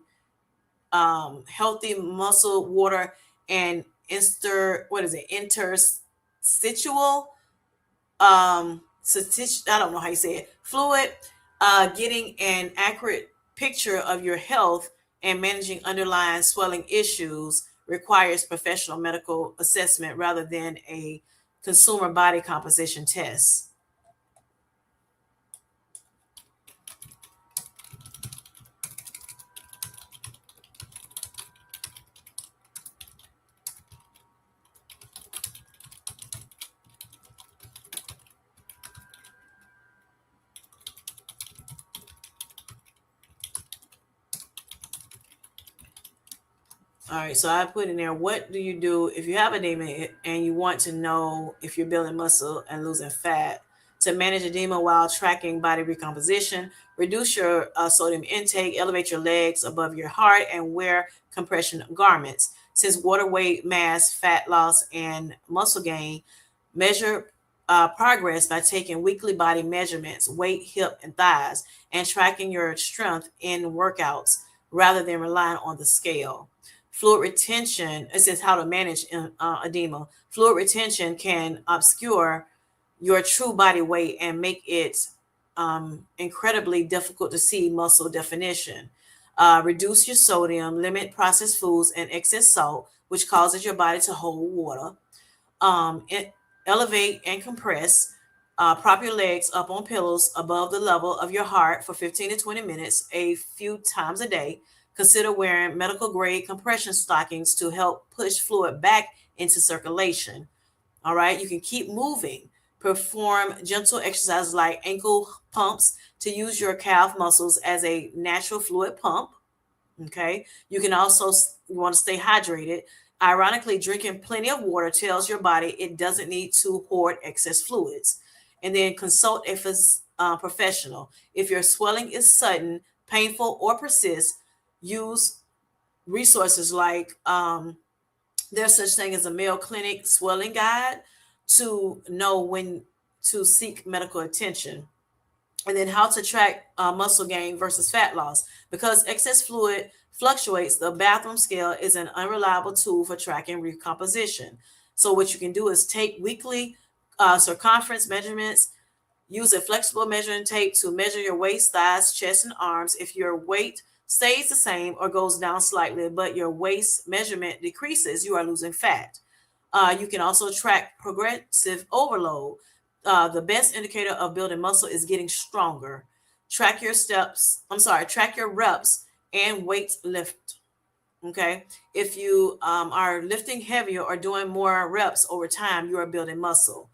Speaker 1: healthy muscle water and interstitial I don't know how you say it, fluid. Getting an accurate picture of your health and managing underlying swelling issues requires professional medical assessment rather than a consumer body composition test. All right, so I put in there, what do you do if you have edema and you want to know if you're building muscle and losing fat? To manage edema while tracking body recomposition, reduce your sodium intake, elevate your legs above your heart, and wear compression garments. Since water weight, mass, fat loss, and muscle gain, measure progress by taking weekly body measurements, weight, hip, and thighs, and tracking your strength in workouts rather than relying on the scale. Fluid retention, it says how to manage edema. Fluid retention can obscure your true body weight and make it incredibly difficult to see muscle definition. Reduce your sodium, limit processed foods and excess salt, which causes your body to hold water. It, elevate and compress. Prop your legs up on pillows above the level of your heart for 15 to 20 minutes a few times a day. Consider wearing medical grade compression stockings to help push fluid back into circulation. All right, you can keep moving. Perform gentle exercises like ankle pumps to use your calf muscles as a natural fluid pump. Okay. You can also, you want to stay hydrated. Ironically, drinking plenty of water tells your body it doesn't need to hoard excess fluids. And then consult a professional. If your swelling is sudden, painful, or persists, use resources like there's such thing as a Mayo Clinic swelling guide to know when to seek medical attention. And then how to track muscle gain versus fat loss. Because excess fluid fluctuates, the bathroom scale is an unreliable tool for tracking recomposition. So what you can do is take weekly circumference measurements. Use a flexible measuring tape to measure your waist, thighs, chest, and arms. If your weight stays the same or goes down slightly, but your waist measurement decreases, you are losing fat. You can also track progressive overload. The best indicator of building muscle is getting stronger. Track your reps and weight lift. Okay. If you are lifting heavier or doing more reps over time, you are building muscle.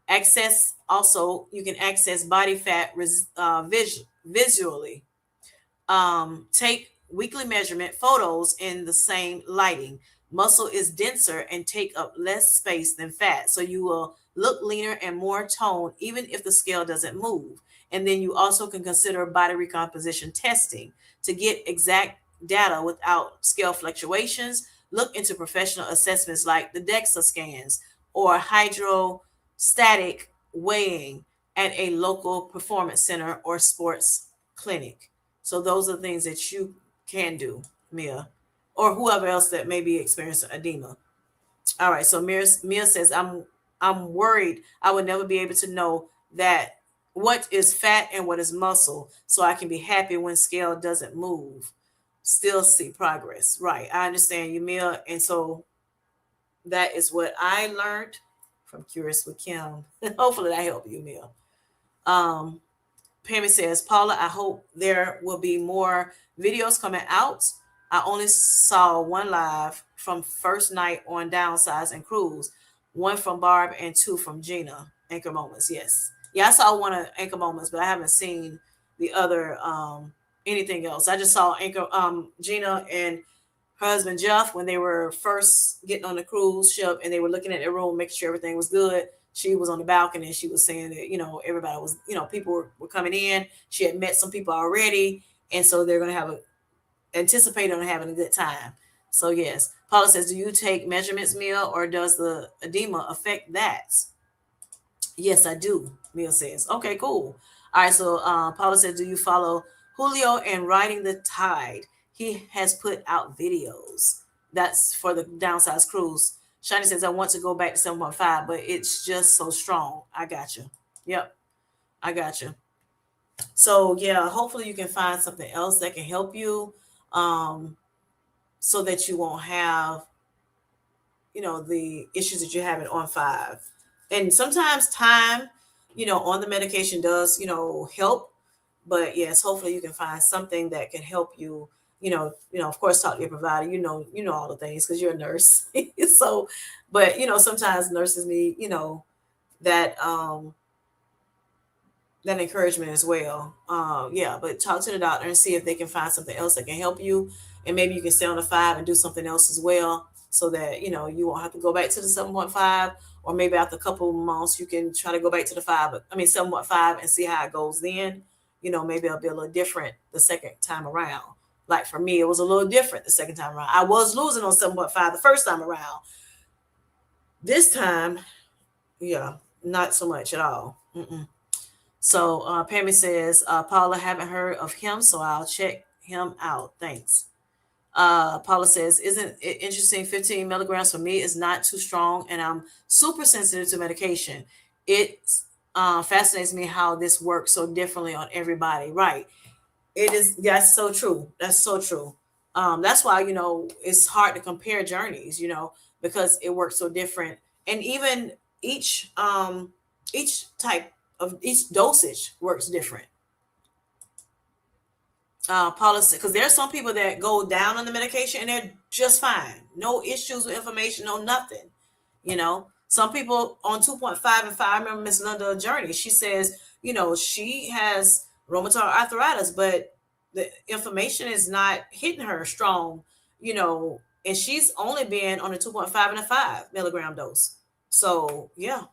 Speaker 1: You can access body fat visually. Take weekly measurement photos in the same lighting. Muscle is denser and take up less space than fat, so you will look leaner and more toned even if the scale doesn't move. And then you also can consider body recomposition testing to get exact data without scale fluctuations. Look into professional assessments like the DEXA scans or hydrostatic weighing at a local performance center or sports clinic. So those are things that you can do, Mia, or whoever else that may be experiencing edema. All right. So Mia says, I'm worried I would never be able to know that what is fat and what is muscle, so I can be happy when scale doesn't move. Still see progress. Right. I understand you, Mia. And so that is what I learned from Curious with Kim. Hopefully that helped you, Mia. Um, Pammy says, Paula, I hope there will be more videos coming out. I only saw one live from first night on Downsize and Cruise, one from Barb and two from Gina. Anchor Moments, yes. Yeah, I saw one of Anchor Moments, but I haven't seen the other anything else. I just saw Anchor Gina and her husband Jeff when they were first getting on the cruise ship and they were looking at their room, making sure everything was good. She was on the balcony and she was saying that, everybody was, people were coming in. She had met some people already. And so they're going to anticipate on having a good time. So yes, Paula says, do you take measurements, Mia, or does the edema affect that? Yes, I do, Mia says. Okay, cool. All right, so Paula says, do you follow Julio and Riding the Tide? He has put out videos. That's for the Downsize Cruise. Shiny says, I want to go back to 7.5, but it's just so strong. I got you. Yep, I got you. So, yeah, hopefully you can find something else that can help you so that you won't have, the issues that you're having on 5. And sometimes time, on the medication does, help. But yes, hopefully you can find something that can help you. Of course, talk to your provider. You know all the things because you're a nurse. So, but sometimes nurses need, that that encouragement as well. Yeah, but talk to the doctor and see if they can find something else that can help you, and maybe you can stay on the 5 and do something else as well, so that you won't have to go back to the 7.5, or maybe after a couple of months you can try to go back to the 5. But I mean 7.5 and see how it goes. Then maybe it'll be a little different the second time around. Like for me, it was a little different the second time around. I was losing on 7.5 the first time around. This time, yeah, not so much at all. Mm-mm. So Pammy says, Paula, haven't heard of him, so I'll check him out. Thanks. Paula says, isn't it interesting? 15 milligrams for me is not too strong, and I'm super sensitive to medication. It fascinates me how this works so differently on everybody. Right. It is. That's so true. That's so true. That's why, it's hard to compare journeys, because it works so different. And even each type of each dosage works different. Policy, because there are some people that go down on the medication and they're just fine, no issues with inflammation, no nothing. Some people on 2.5 and 5. I remember Miss Linda Journey. She says, she has rheumatoid arthritis, but the inflammation is not hitting her strong. And she's only been on a 2.5 and a 5 milligram dose. So yeah.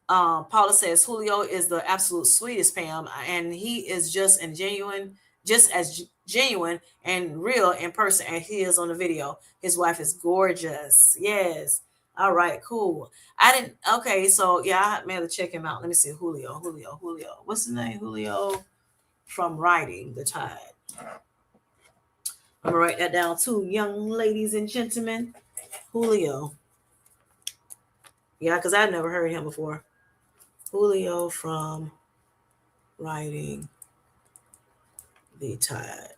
Speaker 1: Paula says Julio is the absolute sweetest, Pam, and he is just as genuine and real in person as he is on the video. His wife is gorgeous. Yes. All right, cool. I didn't. Okay, so yeah, I may have to check him out. Let me see, Julio. What's his name? Julio from Riding the Tide. I'm gonna write that down too, young ladies and gentlemen. Julio. Yeah, because I've never heard him before. Julio from Riding the Tide.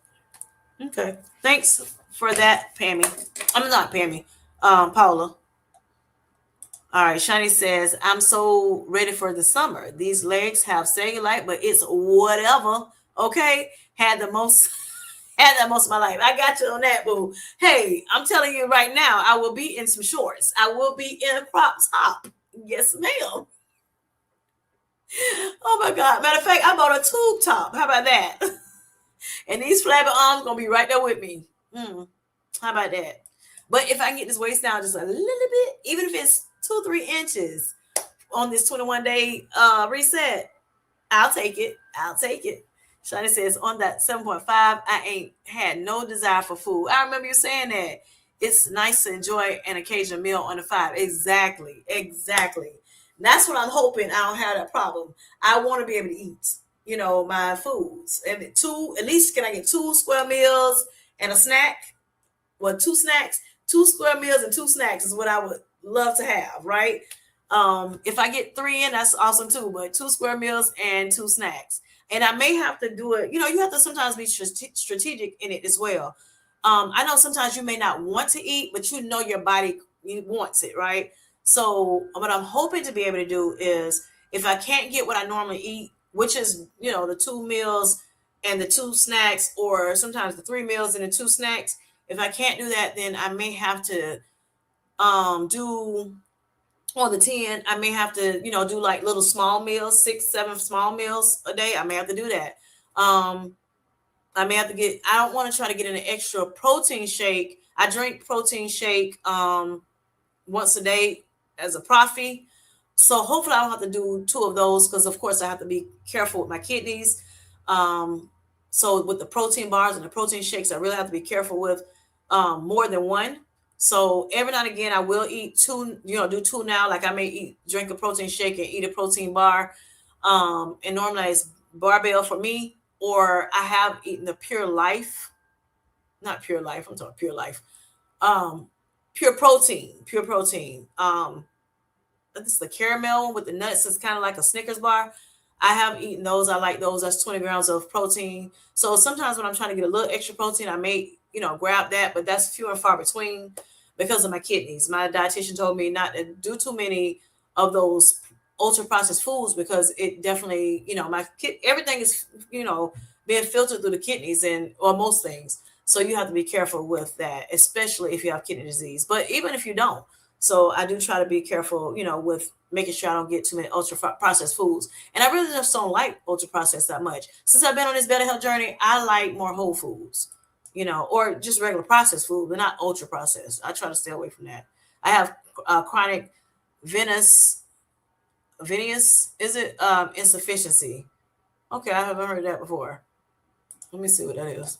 Speaker 1: Okay. Thanks for that, Pammy. I'm not Pammy. Paula. All right. Shiny says, I'm so ready for the summer. These legs have cellulite, but it's whatever. Okay. Had that most of my life. I got you on that, boo. Hey, I'm telling you right now, I will be in some shorts. I will be in a crop top. Yes, ma'am. Oh my God. Matter of fact, I bought a tube top. How about that? And these flabby arms gonna be right there with me. How about that? But if I can get this waist down just a little bit, even if it's 2-3 inches on this 21-day reset, I'll take it. Shani says on that 7.5, I ain't had no desire for food. I remember you saying that. It's nice to enjoy an occasional meal on the 5. Exactly. That's what I'm hoping. I don't have that problem. I want to be able to eat, my foods. And at least can I get 2 square meals and a snack? Well, 2 snacks, 2 square meals and 2 snacks is what I would love to have, right? If I get 3 in, that's awesome too. But 2 square meals and 2 snacks. And I may have to do it. You have to sometimes be strategic in it as well. I know sometimes you may not want to eat, but your body wants it, right? So what I'm hoping to be able to do is if I can't get what I normally eat which is, the 2 meals and the 2 snacks, or sometimes the 3 meals and the 2 snacks. If I can't do that, then I may have to do on the 10, I may have to, do like little small meals, 6, 7 small meals a day. I may have to do that. I may have to I don't want to try to get an extra protein shake. I drink protein shake once a day as a prophy. So hopefully I don't have to do 2 of those, because of course I have to be careful with my kidneys. Um, so with the protein bars and the protein shakes, I really have to be careful with more than one. So every now and again, I will eat 2, do 2 now. Like I may drink a protein shake and eat a protein bar. And normally it's barbell for me, or I have eaten the Pure Life, not Pure Life, I'm talking Pure Life. Um, pure protein. This is the caramel with the nuts. It's kind of like a Snickers bar. I have eaten those. I like those. That's 20 grams of protein. So sometimes when I'm trying to get a little extra protein, I may, grab that, but that's few and far between because of my kidneys. My dietitian told me not to do too many of those ultra processed foods, because it definitely, everything is, being filtered through the kidneys, and or most things. So you have to be careful with that, especially if you have kidney disease. But even if you don't, so I do try to be careful, with making sure I don't get too many ultra processed foods. And I really just don't like ultra processed that much. Since I've been on this better health journey, I like more whole foods, or just regular processed food, but not ultra processed. I try to stay away from that. I have chronic venous, is it insufficiency? Okay, I haven't heard that before. Let me see what that is.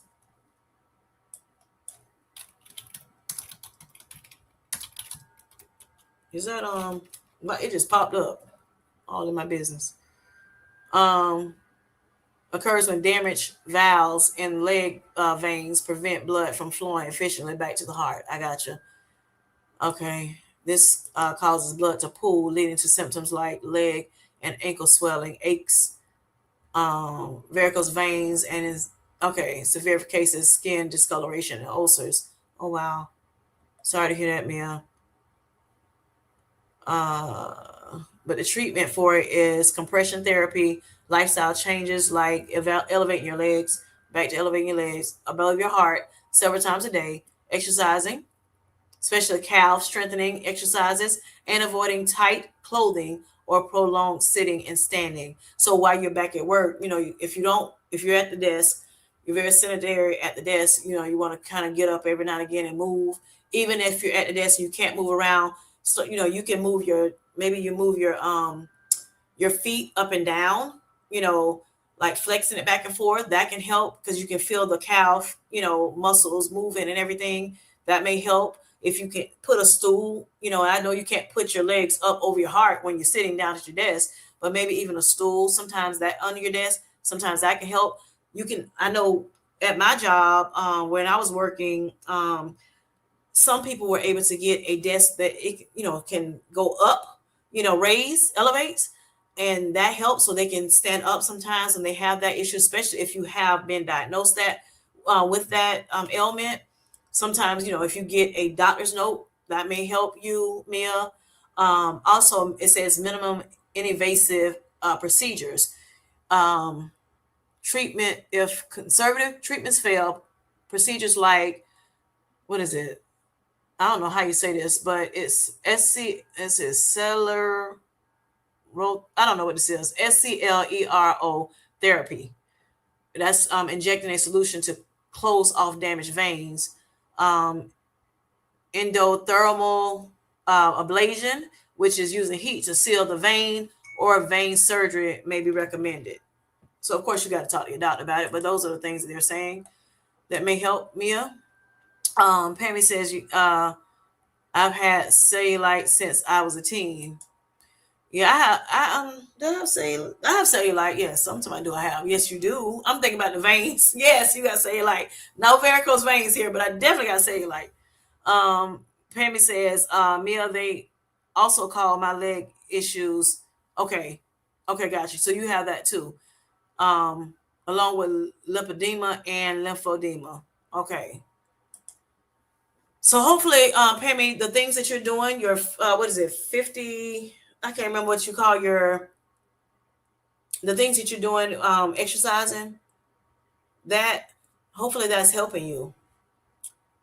Speaker 1: Is that but it just popped up all in my business. Um Occurs when damaged valves and leg veins prevent blood from flowing efficiently back to the heart. I gotcha. Okay. This causes blood to pool, leading to symptoms like leg and ankle swelling, aches, varicose veins, and is okay. Severe cases, skin discoloration and ulcers. Oh wow. Sorry to hear that, Mia. But the treatment for it is compression therapy, lifestyle changes like elevating your legs, back to elevating your legs above your heart several times a day, exercising, especially calf strengthening exercises, and avoiding tight clothing or prolonged sitting and standing. So while you're back at work, if you're at the desk, you're very sedentary at the desk, you want to kind of get up every now and again and move. Even if you're at the desk and you can't move around, so you can move maybe you move your feet up and down, like flexing it back and forth. That can help because you can feel the calf, muscles moving and everything. That may help. If you can put a stool, I know you can't put your legs up over your heart when you're sitting down at your desk, but maybe even a stool, sometimes that under your desk, sometimes that can help. I know at my job, when I was working, some people were able to get a desk that it can go up, raise, elevates, and that helps so they can stand up sometimes when they have that issue, especially if you have been diagnosed with that ailment. Sometimes, if you get a doctor's note, that may help you, Mia. Also, it says minimum invasive procedures. Um, Treatment, if conservative treatments fail, procedures like, what is it? I don't know how you say this, but it's It says cellular. I don't know what this is. SCLERO therapy. That's injecting a solution to close off damaged veins. Um, Endothermal ablation, which is using heat to seal the vein, or vein surgery may be recommended. So of course you got to talk to your doctor about it, but those are the things that they're saying that may help, Mia. Pammy says I've had cellulite since I was a teen. Yeah, I have cellulite. Yes, sometimes do I have. Yes, you do. I'm thinking about the veins. Yes, you got cellulite. No varicose veins here, but I definitely got cellulite. Um, Pammy says, Mia, they also call my leg issues. Okay, okay, got you. So you have that too, um, along with lipedema and lymphedema. Okay. So hopefully, Pammy, the things that you're doing, your what is it, 50? I can't remember what you call your the things that you're doing, exercising, that hopefully that's helping you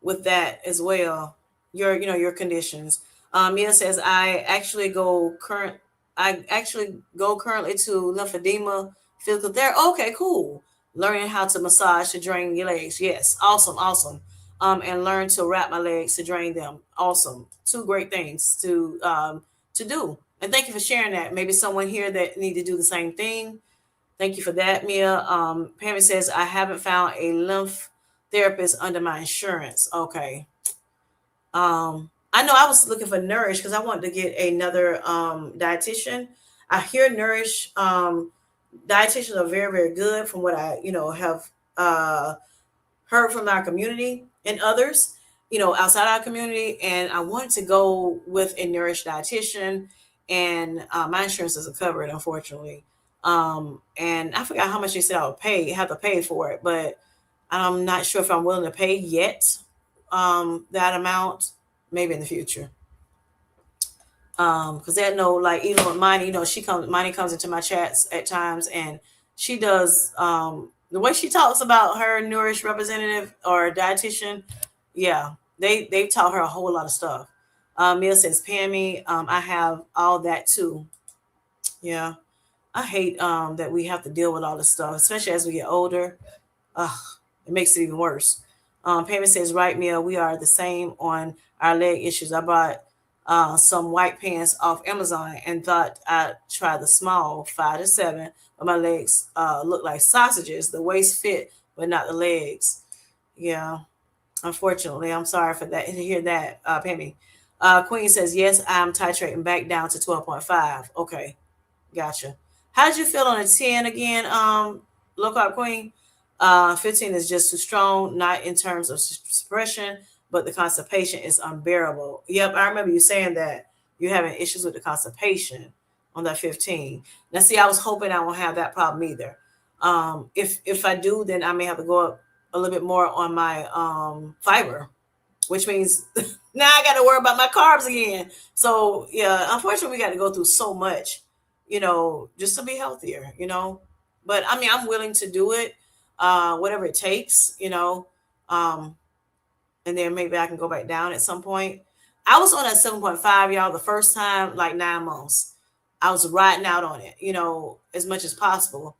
Speaker 1: with that as well. Your conditions. Mia says I actually go currently to lymphedema physical therapy. Okay, cool. Learning how to massage to drain your legs. Yes, awesome, awesome. And learn to wrap my legs to drain them. Awesome. Two great things to do. And thank you for sharing that. Maybe someone here that need to do the same thing. Thank you for that, Mia. Pammy says, I haven't found a lymph therapist under my insurance. Okay. I know I was looking for Nourish because I wanted to get another dietitian. I hear Nourish dietitians are very, very good from what I, have heard from our community and others, outside our community. And I wanted to go with a Nourish dietitian, and my insurance doesn't cover it, unfortunately. And I forgot how much they said I would have to pay for it, but I'm not sure if I'm willing to pay yet that amount, maybe in the future. Because they know, like, even with Miney, Miney comes into my chats at times, and she does the way she talks about her Nourish representative or dietitian. Yeah, they taught her a whole lot of stuff. Mia says, Pammy, I have all that too. Yeah, I hate that we have to deal with all this stuff, especially as we get older. Ugh, it makes it even worse. Pammy says, right, Mia, we are the same on our leg issues. I bought some white pants off Amazon and thought I'd try the small 5 to 7, but my legs look like sausages. The waist fit, but not the legs. Yeah, unfortunately, I'm sorry for that to hear that, Pammy. Queen says, yes, I'm titrating back down to 12.5. Okay, gotcha. How did you feel on a 10 again, low carb queen? 15 is just too strong, not in terms of suppression, but the constipation is unbearable. Yep, I remember you saying that you're having issues with the constipation on that 15. Now, see, I was hoping I won't have that problem either. If I do, then I may have to go up a little bit more on my fiber, which means now I got to worry about my carbs again. So yeah, unfortunately, we got to go through so much, just to be healthier, But I mean, I'm willing to do it, whatever it takes, Um, and then maybe I can go back down at some point. I was on a 7.5, y'all, the first time, like 9 months. I was riding out on it, as much as possible.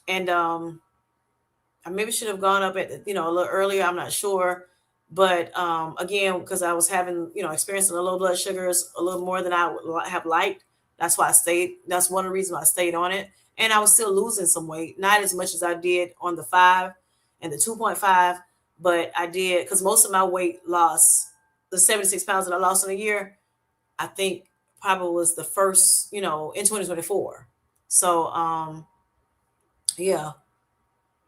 Speaker 1: And I maybe should have gone up at a little earlier. I'm not sure, but again, because I was having experiencing the low blood sugars a little more than I would have liked. That's why I stayed. That's one of the reasons why I stayed on it, and I was still losing some weight, not as much as I did on the 5 and the 2.5, but I did because most of my weight loss, the 76 pounds that I lost in a year, I think probably was the first, in 2024. So yeah,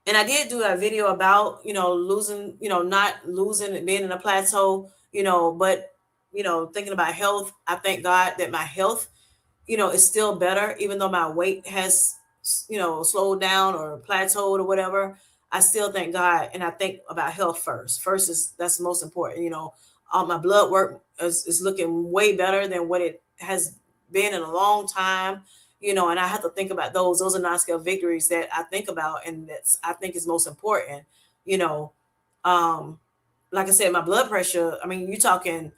Speaker 1: and I did do a video about, losing, not losing, being in a plateau, but, thinking about health. I thank God that my health, is still better, even though my weight has, slowed down or plateaued or whatever. I still thank God. And I think about health first. First that's the most important, all my blood work is looking way better than what it has been in a long time, and I have to think about those. Those are non-scale victories that I think about, and that's I think is most important. You know, um, like I said, my blood pressure. I mean, you're talking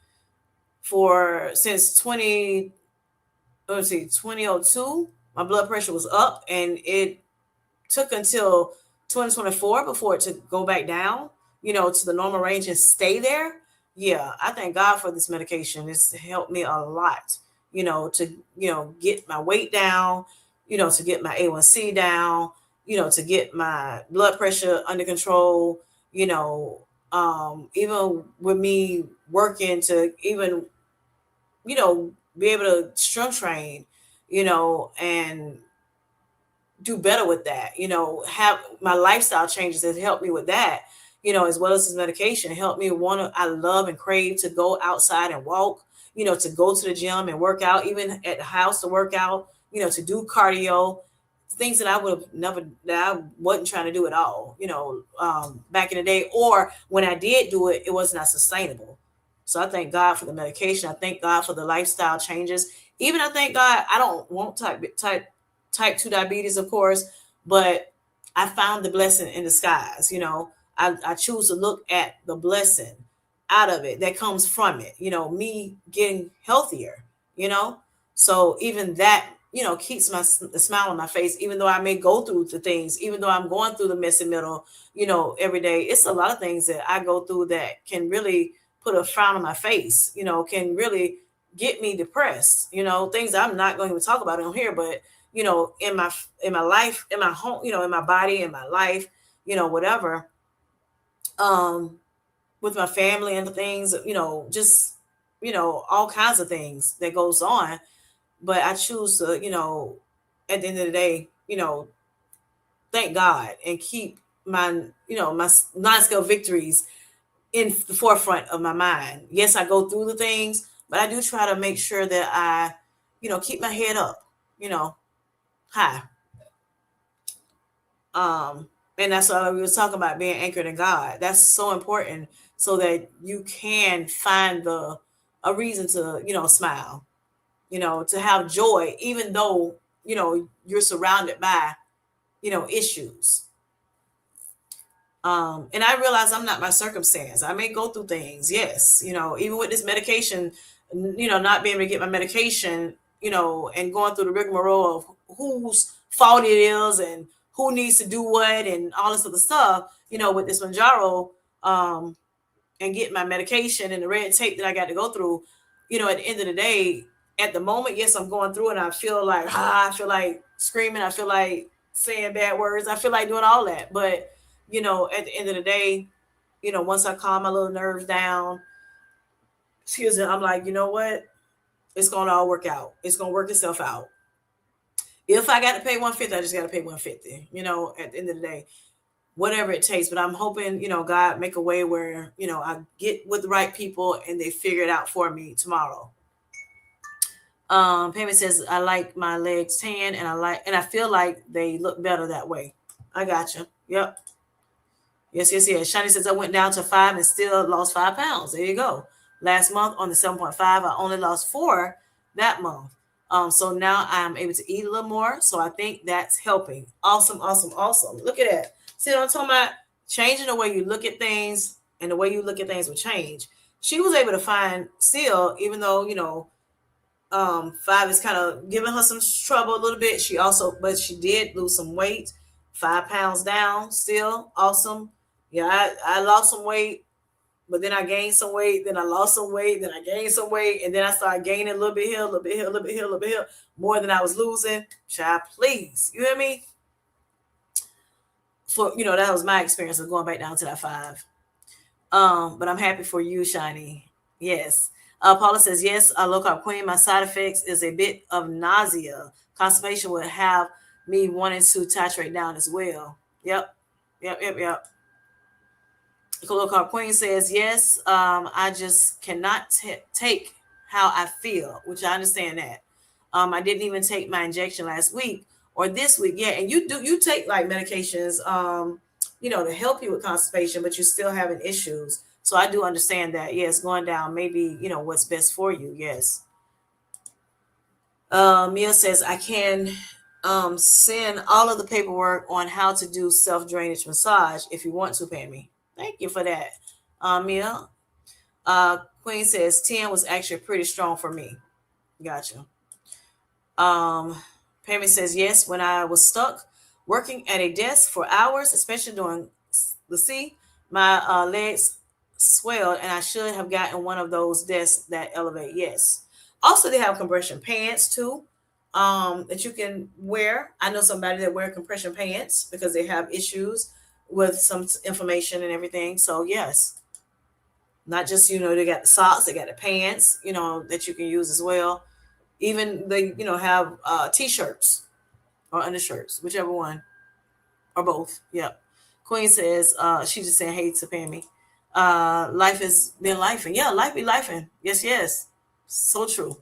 Speaker 1: for since 2002, my blood pressure was up, and it took until 2024 before it to go back down, to the normal range and stay there. Yeah, I thank God for this medication. It's helped me a lot, to, get my weight down, to get my A1C down, to get my blood pressure under control, even with me working to even, be able to strength train, and do better with that. Have my lifestyle changes that help me with that, as well as this medication help me I love and crave to go outside and walk, to go to the gym and work out, even at the house to work out, to do cardio, things that I would have never, that I wasn't trying to do at all, back in the day, or when I did do it, it was not sustainable. So I thank God for the medication. I thank God for the lifestyle changes. Even I thank God I don't want type 2 diabetes, of course, but I found the blessing in disguise. I choose to look at the blessing out of it that comes from it, me getting healthier, you know. So even that, keeps the smile on my face, even though I may go through the things, even though I'm going through the messy middle, every day. It's a lot of things that I go through that can really put a frown on my face, can really get me depressed, things I'm not going to talk about on here, but in my life, in my home, in my body, in my life, whatever, um, with my family and things, just all kinds of things that goes on. But I choose to, at the end of the day, thank God and keep my non-scale victories in the forefront of my mind. Yes, I go through the things, but I do try to make sure that I, keep my head up, high. And that's why we were talking about being anchored in God. That's so important so that you can find a reason to, smile, to have joy, even though, you're surrounded by, issues. And I realize I'm not my circumstance. I may go through things, yes, even with this medication, not being able to get my medication, and going through the rigmarole of whose fault it is and who needs to do what and all this other stuff, with this Mounjaro, and get my medication and the red tape that I got to go through, at the end of the day, at the moment, yes, I'm going through it. And I feel like, I feel like screaming. I feel like saying bad words. I feel like doing all that. But, at the end of the day, once I calm my little nerves down, excuse me, I'm like, you know what? It's going to all work out. It's going to work itself out. If I got to pay 150, I just got to pay 150, at the end of the day, whatever it takes. But I'm hoping, God make a way where, I get with the right people and they figure it out for me tomorrow. Payment says, I like my legs tan and I feel like they look better that way. I got you. Yep. Yes. Shani says, I went down to 5 and still lost 5 pounds. There you go. Last month on the 7.5, I only lost 4 that month. So now I'm able to eat a little more. So I think that's helping. Awesome. Look at that. See what I'm talking about? Changing the way you look at things, and the way you look at things will change. She was able to find still, even though, 5 is kind of giving her some trouble a little bit. But she did lose some weight, 5 pounds down still. Awesome. Yeah, I lost some weight, but then I gained some weight, then I lost some weight, then I gained some weight, and then I started gaining a little bit here, a little bit here, a little bit here, a little bit here, more than I was losing. Child, please. You hear me? That was my experience of going back down to that 5. But I'm happy for you, Shiny. Yes. Paula says, yes, low carb queen. My side effects is a bit of nausea. Constipation would have me wanting to titrate down as well. Yep. Low carb queen says, yes, I just cannot take how I feel, which I understand that. I didn't even take my injection last week or this week. Yeah, and you take like medications, to help you with constipation, but you're still having issues. So I do understand that. Yes, going down maybe, what's best for you. Yes. Mia says, I can send all of the paperwork on how to do self-drainage massage if you want to, Pammy. Thank you for that. Mia. Queen says 10 was actually pretty strong for me. Gotcha. Pammy says, yes, when I was stuck working at a desk for hours, especially during the sea, my legs swelled and I should have gotten one of those desks that elevate. Yes. Also, they have compression pants too, that you can wear. I know somebody that wear compression pants because they have issues with some inflammation and everything. So yes, not just, they got the socks, they got the pants, that you can use as well. Even they, have t-shirts or undershirts, whichever one, or both. Yep. Queen says, she's just saying hey to Pammy. Life has been life, and yeah, life be lifing. Yes. So true.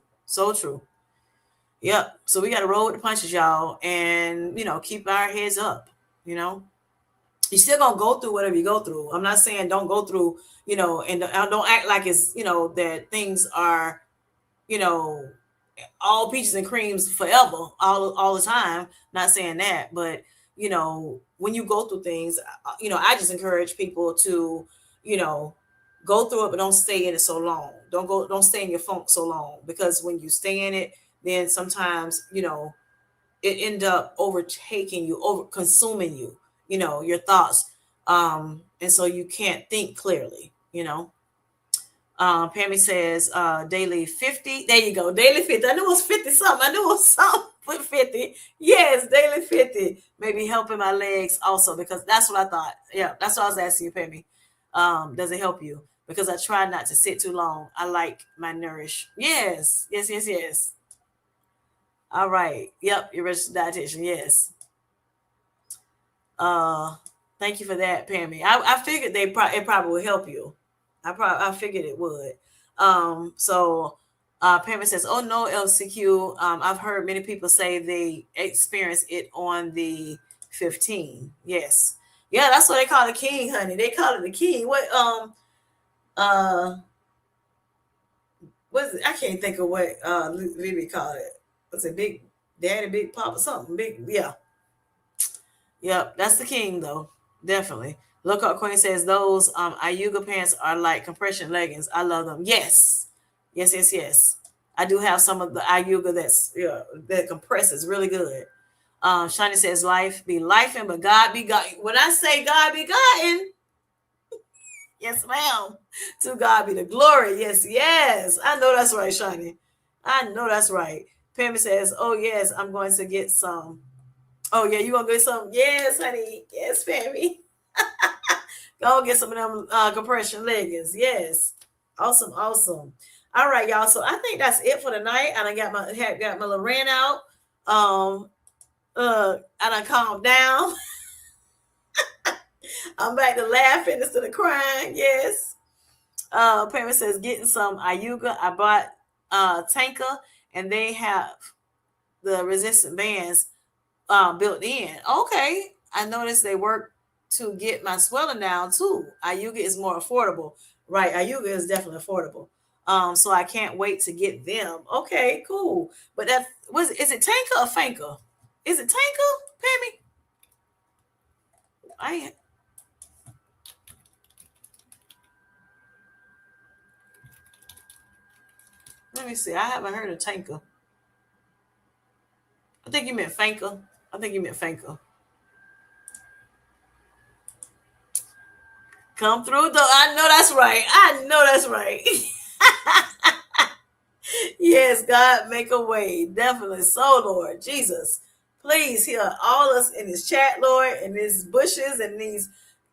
Speaker 1: Yep. So we got to roll with the punches, y'all, and keep our heads up. You're still gonna go through whatever you go through. I'm not saying don't go through, and don't act like it's, that things are, all peaches and creams forever, all the time. Not saying that, but when you go through things, I just encourage people to, you know, go through it, but don't stay in it so long. Don't stay in your funk so long, because when you stay in it, then sometimes it end up overtaking you, over consuming you, your thoughts, and so you can't think clearly. Pammy says daily 50. There you go. Daily 50. I knew it was 50 something. I knew it was something with 50. Yes, daily 50. Maybe helping my legs also, because that's what I thought. Yeah, that's what I was asking you, Pammy. Does it help you? Because I try not to sit too long. I like my nourish. Yes, yes, yes, yes. All right. Yep, you're registered dietitian. Yes. Uh, Thank you for that, Pammy. I figured it probably would help you. I figured it would. Pammy says, "Oh no, LCQ. I've heard many people say they experience it on the 15. Yes, yeah, that's what they call the king, honey. They call it the king. Uh, what is it? I can't think of what Vivi called it. What's it? Big Daddy, Big Papa, something big. Yeah, yep, that's the king though. Definitely. Lookout Queen says those Ayuga pants are like compression leggings. I love them. Yes. Yes, yes, yes. I do have some of the Ayuga that compresses really good. Shani says life be life, but God be God. When I say God be God, yes, ma'am. To God be the glory. Yes, yes. I know that's right, Shani. I know that's right. Pammy says, oh yes, I'm going to get some. Oh yeah, you gonna get some? Yes, honey. Yes, Pammy. Go get some of them compression leggings. Yes. Awesome, awesome. All right, y'all. So I think that's it for tonight. And I got my Lorraine out. And I calmed down. I'm back to laughing instead of crying. Yes. Parent says getting some Ayuga. I bought Tanker, and they have the resistant bands built in. Okay. I noticed they work to get my swelling down too. Ayuga is more affordable. Right. Ayuga is definitely affordable. So I can't wait to get them. Okay, cool. But is it Tanker or Fanker? Is it Tanker, Pammy? I Let me see. I haven't heard of Tanker. I think you meant Fanker. I think you meant Fanker. Come through though. I know that's right. I know that's right. Yes, God, make a way. Definitely. So, Lord Jesus, please heal all us in this chat, Lord, in these bushes and these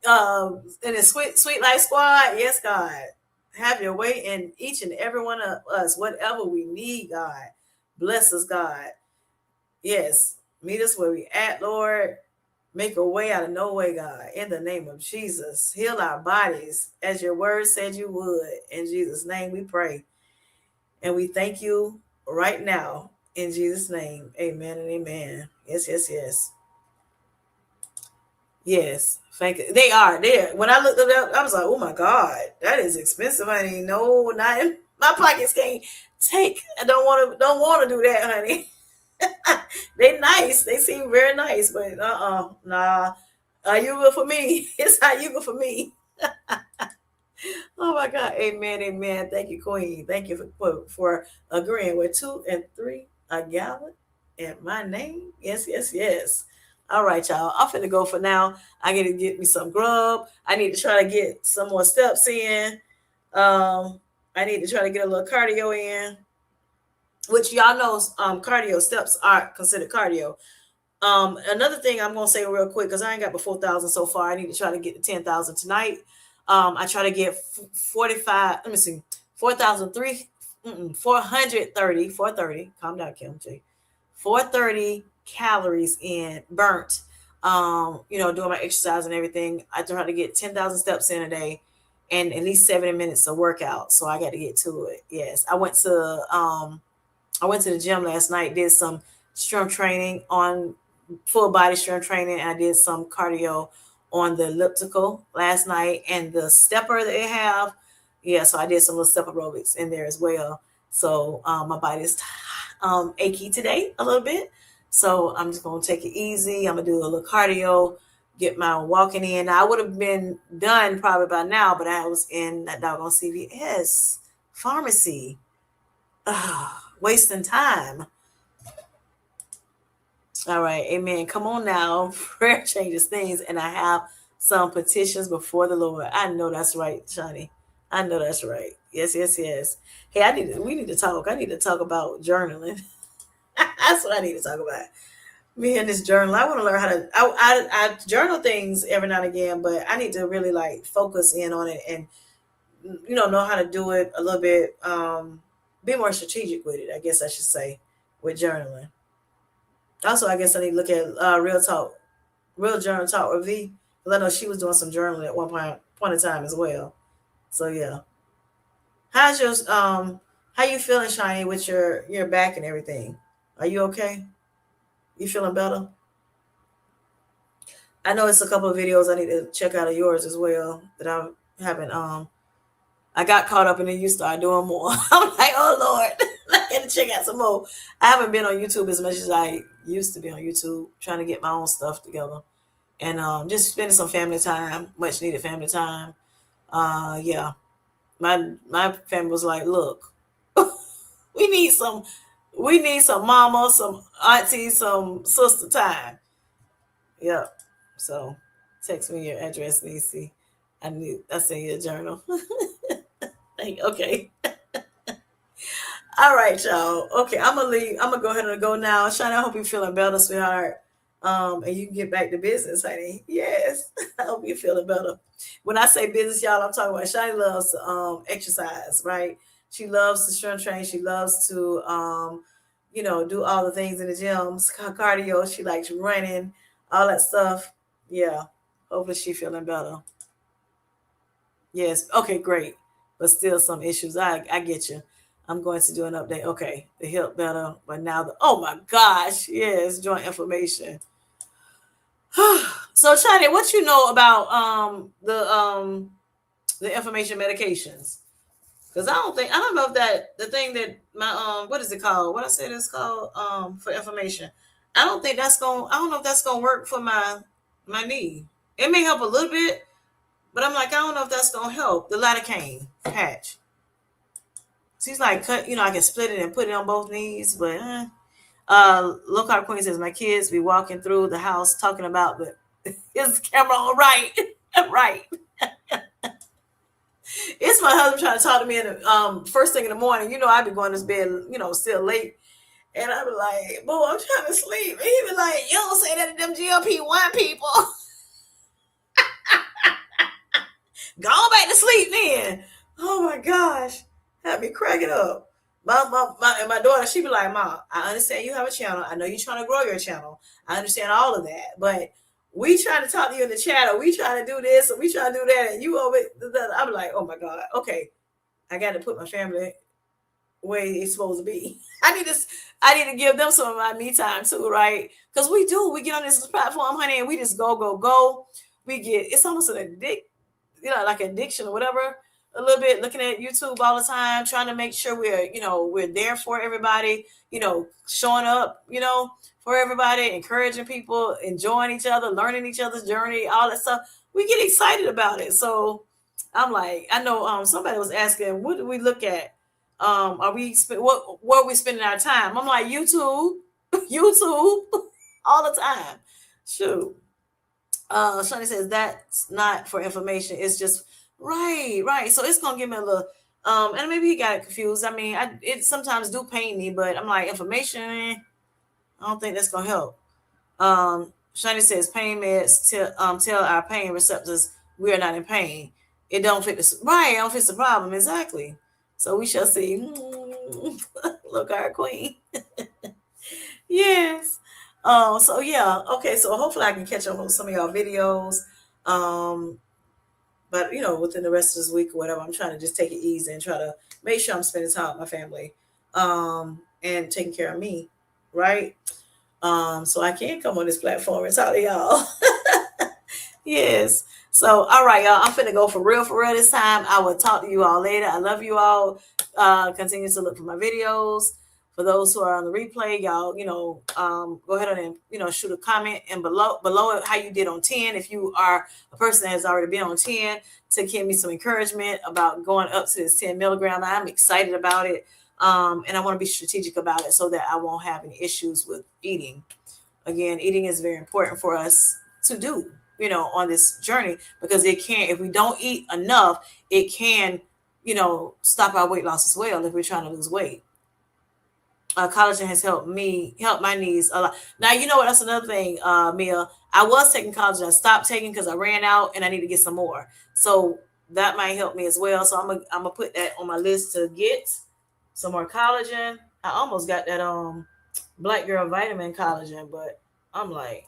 Speaker 1: in this sweet life squad. Yes, God. Have your way in each and every one of us, whatever we need, God. Bless us, God. Yes. Meet us where we at, Lord. Make a way out of no way, God. In the name of Jesus. Heal our bodies as your word said you would. In Jesus' name we pray. And we thank you right now. In Jesus' name. Amen and amen. Yes, yes, yes. Yes. Thank you. They are there. When I looked it up, I was like, oh my God, that is expensive, honey. No, not in my pockets can't take. I don't want to do that, honey. They nice. They seem very nice, but nah. Are you good for me? It's how you good for me. Oh my God. Amen. Amen. Thank you, Queen. Thank you for agreeing with 2 and 3 a gallon in my name. Yes, yes, yes. All right, y'all. I'm finna go for now. I need to get me some grub. I need to try to get some more steps in. I need to try to get a little cardio in, which y'all know cardio steps are considered cardio. Another thing I'm gonna say real quick, because I ain't got the 4,000 so far. I need to try to get to 10,000 tonight. I try to get 45. Let me see, 4,003, 430, 430. Calm down, Kim J. 430 calories in burnt. Doing my exercise and everything. I try to get 10,000 steps in a day, and at least 70 minutes of workout. So I got to get to it. Yes, I went to the gym last night. Did some strength training on full body strength training. And I did some cardio on the elliptical last night and the stepper that they have. Yeah, so I did some little step aerobics in there as well. So my body is achy today a little bit. So I'm just going to take it easy. I'm going to do a little cardio, get my walking in. Now, I would have been done probably by now, but I was in that doggone CVS pharmacy. Wasting time. All right, amen. Come on now. Prayer changes things, and I have some petitions before the Lord. I know that's right, Shani. I know that's right. Yes, yes, yes. Hey, we need to talk. I need to talk about journaling. That's what I need to talk about. Me and this journal. I want to learn how to. I journal things every now and again, but I need to really like focus in on it and know how to do it a little bit. Be more strategic with it. I guess I should say with journaling. Also, I guess I need to look at Real Journal Talk with V, because I know she was doing some journaling at one point in time as well. So yeah, how's your how you feeling, Shiny, with your back and everything? Are you okay? You feeling better? I know it's a couple of videos I need to check out of yours as well that I haven't. I got caught up and then you start doing more. I'm like, oh Lord, I got to check out some more. I haven't been on YouTube as much as I used to be on YouTube, trying to get my own stuff together and just spending some family time, much needed family time. Yeah, my family was like, look, we need some, we need some mama, some auntie, some sister time. Yep. So text me your address, Nisi. I send you a journal. Okay. All right, y'all. Okay, I'm gonna leave. I'm gonna go ahead and go now. Shana, I hope you're feeling better, sweetheart. And you can get back to business, honey. Yes. I hope you're feeling better. When I say business, y'all, I'm talking about Shani loves to exercise, right? She loves to strength train. She loves to do all the things in the gym, cardio. She likes running, all that stuff. Yeah. Hopefully she feeling better. Yes. Okay, great. But still some issues. I get you. I'm going to do an update. Okay. The hip better. But now oh my gosh. Yes, joint inflammation. So China, what you know about the inflammation medications? Because I don't know if that the thing that my what is it called? What I said it's called for inflammation. I don't know if that's gonna work for my knee. It may help a little bit, but I'm like, I don't know if that's gonna help. The lidocaine patch. She's like, I can split it and put it on both knees, but Low Carb Queen says my kids be walking through the house talking about the his camera on right. Right. It's my husband trying to talk to me in the first thing in the morning. I be going to bed, still late. And I be like, boy, I'm trying to sleep. And he be like, you don't say that to them GLP-1 people. Go back to sleep then. Oh my gosh. Had me cracking up. My daughter, she be like, Mom, I understand you have a channel. I know you're trying to grow your channel. I understand all of that. But we trying to talk to you in the chat, or we trying to do this, or we trying to do that, and you over. I'm like, oh my God. Okay. I got to put my family where it's supposed to be. I need to give them some of my me time too, right? Because we get on this platform, honey, and we just go. It's almost like addiction or whatever, a little bit, looking at YouTube all the time, trying to make sure we're there for everybody, showing up, for everybody, encouraging people, enjoying each other, learning each other's journey, all that stuff. We get excited about it. So I'm like, I know somebody was asking, what do we look at? Where are we spending our time? I'm like, YouTube, YouTube, all the time. Shoot. Shani says that's not for information. It's just right. So it's gonna give me a little. And maybe he got it confused. I mean, it sometimes do pain me, but I'm like, information. I don't think that's gonna help. Shani says pain meds tell our pain receptors we are not in pain. It don't fit the right. It don't fit the problem exactly. So we shall see. Look, our queen. Yes. So yeah, okay. So hopefully I can catch up on some of y'all videos. But within the rest of this week or whatever, I'm trying to just take it easy and try to make sure I'm spending time with my family, and taking care of me, right? So I can come on this platform and talk to y'all. Yes. So all right, y'all. I'm finna go for real this time. I will talk to you all later. I love you all. Continue to look for my videos For those who are on the replay, y'all, go ahead and shoot a comment and below it how you did on 10. If you are a person that has already been on 10, to give me some encouragement about going up to this 10 milligram. I'm excited about it. And I want to be strategic about it so that I won't have any issues with eating. Again, eating is very important for us to do, on this journey, because if we don't eat enough, it can, stop our weight loss as well if we're trying to lose weight. Collagen has helped my knees a lot. Now, you know what? That's another thing, Mia. I was taking collagen. I stopped taking because I ran out and I need to get some more. So that might help me as well. So I'm gonna put that on my list to get some more collagen. I almost got that Black Girl Vitamin collagen, but I'm like,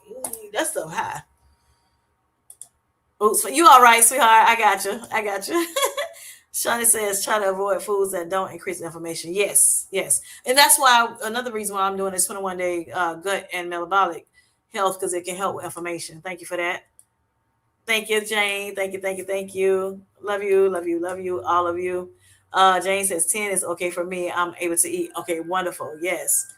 Speaker 1: that's so high. Oops, you all right, sweetheart? I got you. Shawnee says, try to avoid foods that don't increase inflammation. Yes. And that's why another reason why I'm doing this 21-day gut and metabolic health, because it can help with inflammation. Thank you for that. Thank you, Jane. Thank you. Love you, all of you. Jane says 10 is okay for me. I'm able to eat. Okay, wonderful. Yes.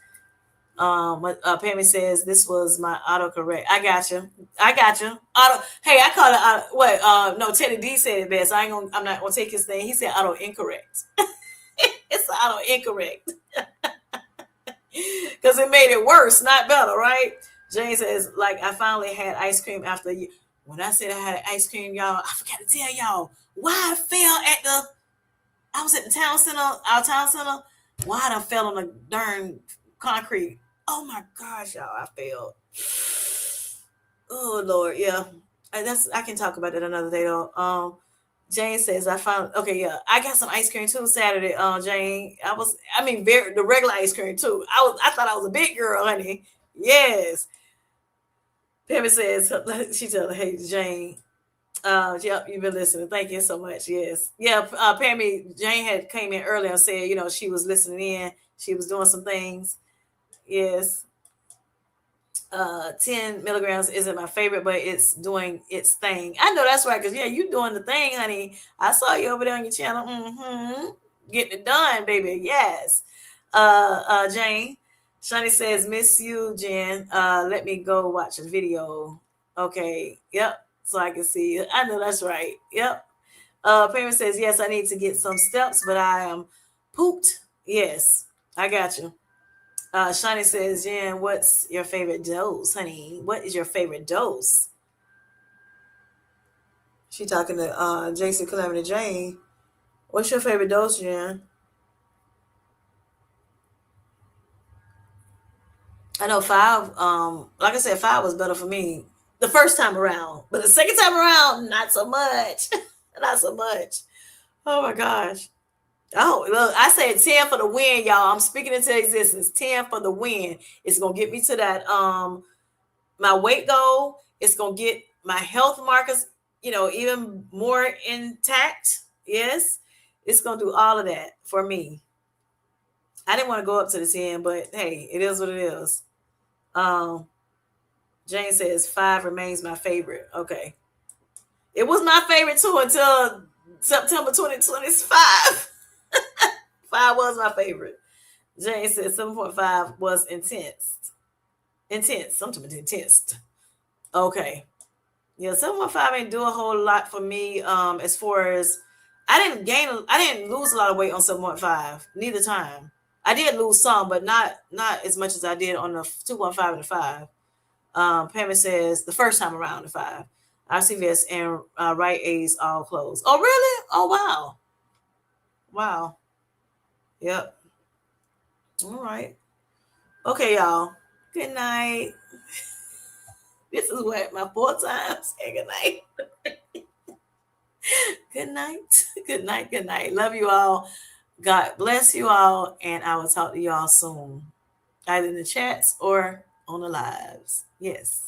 Speaker 1: Pammy says this was my autocorrect. I got you. Auto. Hey, I call it what? No, Teddy D said it best. I'm not gonna take his thing. He said auto incorrect. It's auto incorrect because it made it worse, not better, right? Jane says, like, I finally had ice cream after you. When I said I had ice cream, y'all, I forgot to tell y'all why I fell I was at the our town center. Why I fell on the darn concrete. Oh my gosh, y'all, I failed. Oh Lord, yeah. I can talk about that another day though. Jane says I got some ice cream too Saturday. Jane, the regular ice cream too. I thought I was a big girl, honey. Yes. Pammy says she told her, hey Jane. Yep, you've been listening. Thank you so much. Yes. Yeah, Pammy, Jane had came in earlier and said, she was listening in. She was doing some things. Yes. 10 milligrams isn't my favorite, but it's doing its thing. I know that's right, because you doing the thing, honey. I saw you over there on your channel. Getting it done, baby. Yes. Jane. Shani says, miss you, Jen. Let me go watch a video. Okay. Yep. So I can see it. I know that's right. Yep. Parent says, yes, I need to get some steps, but I am pooped. Yes. I got you. Shani says, Jen, what's your favorite dose, honey? What is your favorite dose? She talking to JC Calamity Jane. What's your favorite dose, Jen? I know 5. Like I said, 5 was better for me the first time around, but the second time around, not so much. Not so much. Oh my gosh. Oh, look, I said 10 for the win, y'all. I'm speaking into existence. 10 for the win. It's gonna get me to that my weight goal. It's gonna get my health markers, even more intact. Yes, it's gonna do all of that for me. I didn't want to go up to the 10, but hey, it is what it is. Jane says 5 remains my favorite. Okay. It was my favorite too until September 2025. 5 was my favorite. Jane said 7.5 was intense. Something intense. Okay. Yeah, 7.5 ain't do a whole lot for me. As far as I didn't lose a lot of weight on 7.5, neither time. I did lose some, but not as much as I did on the 2.5 and the 5. Pamela says the first time around the 5. Our CVS and Rite Aid's all closed. Oh, really? Oh, wow. Wow. Yep. All right. Okay, y'all. Good night. This is what my 4 times. Hey, good night. Good night. Good night. Good night. Love you all. God bless you all. And I will talk to you all soon, either in the chats or on the lives. Yes.